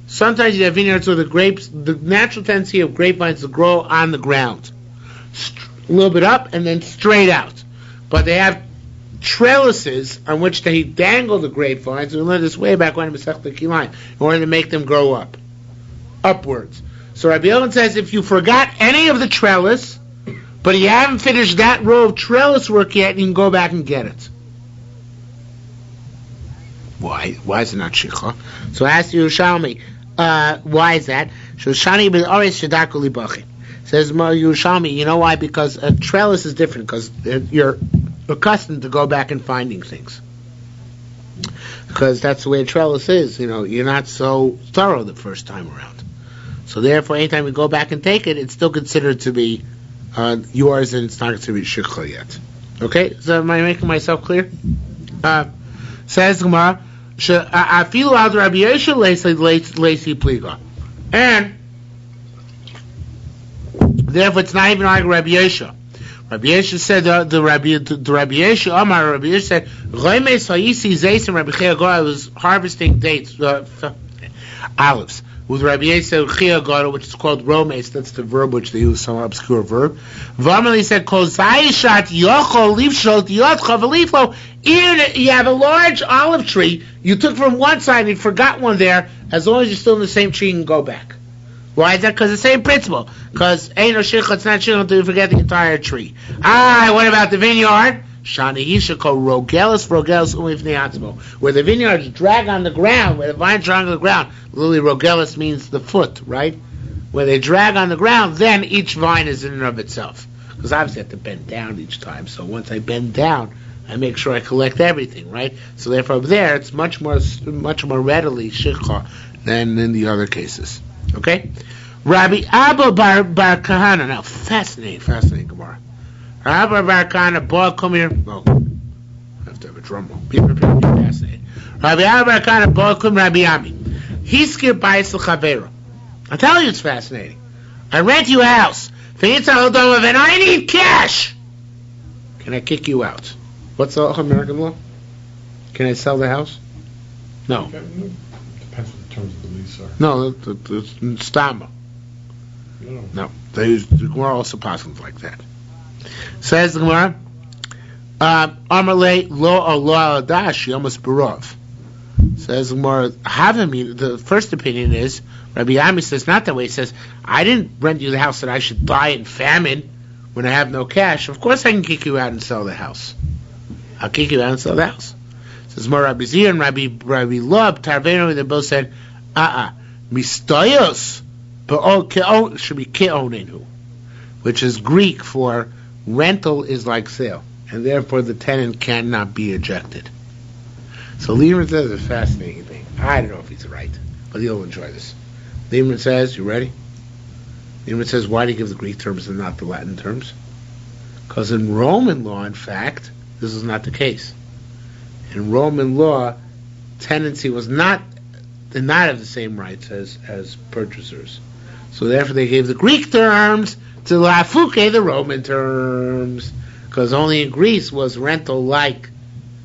Sometimes you have vineyards where the natural tendency of grapevines is to grow on the ground. A little bit up and then straight out. But they have trellises on which they dangle the grapevines. We learned this way back when in Masechta Kilain, in order to make them grow upwards. So Rabbi Yochanan says if you forgot any of the trellis, but you haven't finished that row of trellis work yet, you can go back and get it. Why? Why is it not shicha? So ask Yerushalmi, why is that? Shoshani ben Oris Shadakuli Bachin. Says Yerushalmi, you know why? Because a trellis is different, because you're accustomed to go back and finding things. Because that's the way a trellis is, you're not so thorough the first time around. So therefore, anytime you go back and take it, it's still considered to be yours, and it's not considered to be shicha yet. Okay? So am I making myself clear? Says Gemara, Afilu ad Rabbi Yosha leisi pliga. And therefore it's not even like Rabbi Yosha. Rabbi Yosha said the Rabbi Yosha Amar Rabbi Yosha said Reimes hayisi zeis and Rabbi Chia I was harvesting dates olives with Rabbi Yosha Chia which is called romes. That's the verb which they use, some obscure verb. Varmali said kol zayishat yochol livshot yotcha v'liflo. Even you have a large olive tree, you took from one side and you forgot one there, as long as you're still in the same tree, you can go back. Why is that? Because the same principle. Because ain't no shicha, it's not shicha until you forget the entire tree. What about the vineyard? Shani Yishako Rogelis Umifneatzmo. Where the vineyards drag on the ground, where the vines drag on the ground. Literally, Rogelis means the foot, right? Where they drag on the ground, then each vine is in and of itself. Because obviously I have to bend down each time. So once I bend down, I make sure I collect everything, right? So therefore, there it's much more readily shikha than in the other cases. Okay, Rabbi Abba Bar Kahana. Now, fascinating Gemara. Rabbi Bar Kahana, come here. Oh, I have to have a drum roll. Be prepared to be fascinated. Rabbi Abba Bar Kahana, come Rabbi Ami. He skipped by Chavera. I'll tell you, it's fascinating. I rent you a house. And I need cash. Can I kick you out? What's the American law? Can I sell the house? No. Depends what the terms of the lease are. No, it's stama. No. The Gemara also passes like that. Says the Gemara, Amarle lo adash yomas barov. Says the Gemara, the first opinion is, Rabbi Ami says not that way. He says, I didn't rent you the house that I should die in famine when I have no cash. Of course I can kick you out and sell the house. I'll kick you out and sell the house. Says more Rabbi Zir and Rabbi Lob, Tarveno, they both said, Mistayos, should be ke'onenu, which is Greek for rental is like sale, and therefore the tenant cannot be ejected. So Lieberman says a fascinating thing. I don't know if he's right, but you'll enjoy this. Lieberman says, you ready? Lieberman says, why do you give the Greek terms and not the Latin terms? Because in Roman law, in fact, this is not the case. In Roman law, tenancy did not have the same rights as purchasers. So therefore they gave the Greek terms to Lafuke, the Roman terms. Because only in Greece was rental like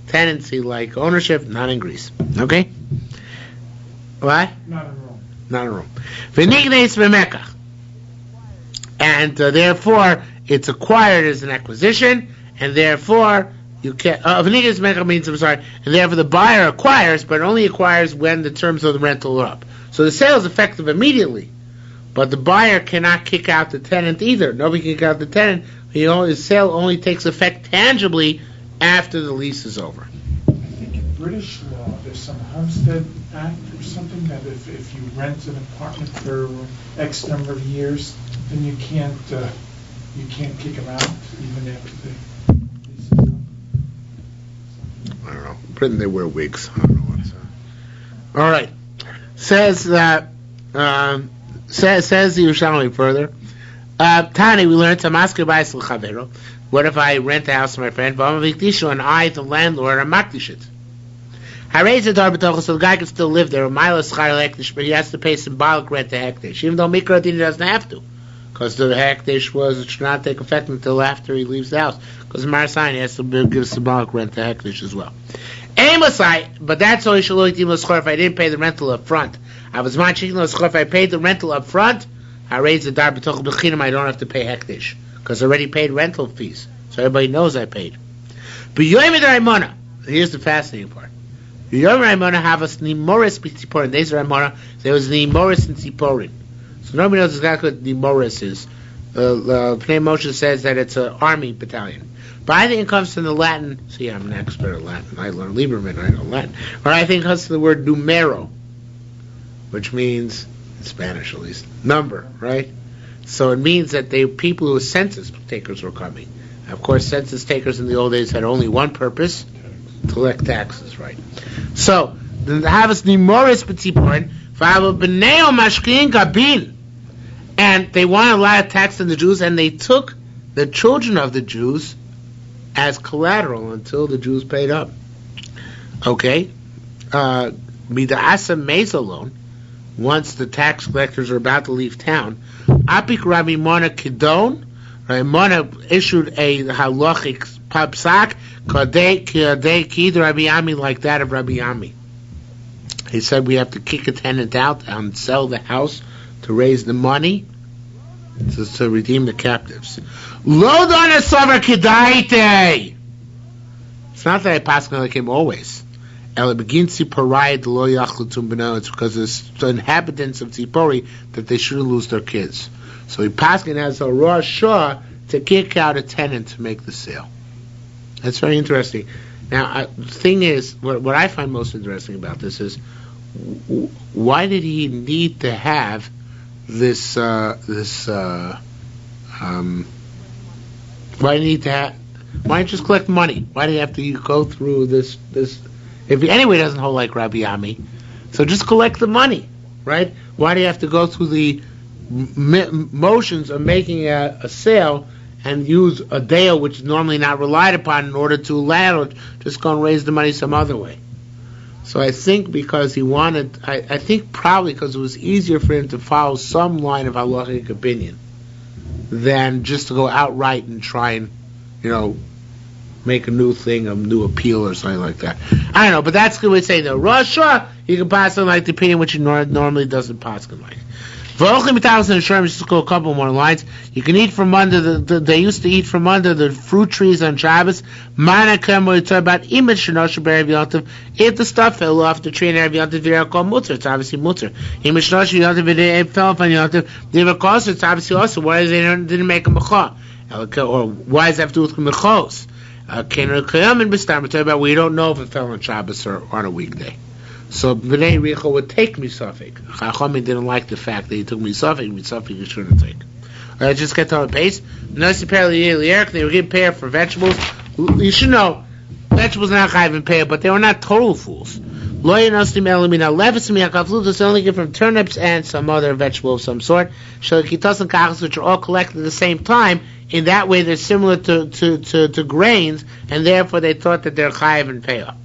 tenancy, like ownership, not in Greece. Okay? What? Not in Rome. Not in Rome. V'nignes v'mekach. And therefore, it's acquired as an acquisition, and therefore, you can't. V'nignes v'mekach means, and therefore the buyer acquires, but only acquires when the terms of the rental are up. So the sale is effective immediately, but the buyer cannot kick out the tenant either. Nobody can kick out the tenant His sale only takes effect tangibly after the lease is over. I think in British law, there's some Homestead Act or something that if you rent an apartment for X number of years, then you can't kick them out even after the lease is up. I don't know. Britain, they wear wigs. I don't know what's all right. Says that. Says the Yerushalmi further. Tani, we learned Tamasker Ba'is L'Chavero. What if I rent a house to my friend, and I, the landlord, am makdish it? So the guy can still live there, but he has to pay symbolic rent to Hekdesh, even though Mikra Dini doesn't have to, because the Hekdesh it should not take effect until after he leaves the house, because Marasayan has to give symbolic rent to Hekdesh as well. But that's only if I didn't pay the rental up front. If I paid the rental up front, I raise the dar b'toch b'chinam, I don't have to pay Hekdesh, because I already paid rental fees, so everybody knows I paid. But Yoyim Raimona, here's the fascinating part. Yoyim Raimona have a Nimoris b'tziporin. There was Nimoris in Tziporin. So nobody knows exactly what Nimoris is. Pnei Moshe says that it's an army battalion. But I think it comes from the Latin. See, I'm an expert at Latin. I learned Lieberman, I know Latin. But I think it comes from the word numero, which means, in Spanish at least, number, right? So it means that people who were census takers were coming. Of course, census takers in the old days had only one purpose: to collect taxes, right? So the Havas Nimoris B'tziporin V'Avu B'neo Mashkin Gabin, and they wanted a lot of tax on the Jews, and they took the children of the Jews as collateral until the Jews paid up. Okay, Mida'asa Mezalon. Once the tax collectors are about to leave town, Apik Rabbi Mona Kidon, Rabbi Mona issued a halachic psak Kid Rabbi Ami, like that of Rabbi Ami. He said we have to kick a tenant out and sell the house to raise the money to redeem the captives. Lo dona savar kidaite. It's not that I pass like him always. It's because it's the inhabitants of Tzipori that they shouldn't lose their kids. So he paskin has a raw shah to kick out a tenant to make the sale. That's very interesting. Now, the thing is, what I find most interesting about this is, why did he need to have this? Why don't you just collect money? Why do you have to go through this? If he anyway doesn't hold like Rabbi Ami, so just collect the money, right? Why do you have to go through the motions of making a sale and use a deal which is normally not relied upon in order to landlord just go and raise the money some other way? So I think because he wanted, I think probably because it was easier for him to follow some line of halachic opinion than just to go outright and try and, make a new thing, a new appeal or something like that. I don't know, but that's good way to say though. Rasha, you can pass on like the opinion which he normally doesn't pass on like. Just go a couple more lines. You can eat from under they used to eat from under the fruit trees on Shabbos. We're talking about image if the stuff fell off the tree and Erev Yontif, called mutter. It's obviously mutter. Image it fell off on Yontif. It's obviously also why they didn't make a mecha, or why does that have to do with mechos? We don't know if it fell on Shabbos or on a weekday. So B'nai Richa would take Misafik. Chachamim didn't like the fact that he took Misafik you shouldn't take. Alright, just get on the pace. They were getting paid for vegetables. You should know, vegetables are not chayiv in pay, but they were not total fools. They only get from turnips and some other vegetable of some sort, which are all collected at the same time. In that way, they're similar to grains, and therefore they thought that they're chayiv and payah.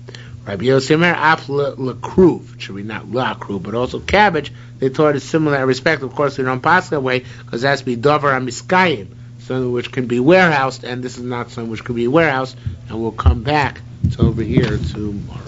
Rabbi Yosemer ap lekruv, should be not lakruv, but also cabbage. They thought it's similar in respect. Of course, we don't pass that way because it has to be davar amiskayim, something which can be warehoused, and this is not something which can be warehoused. And we'll come back to over here tomorrow.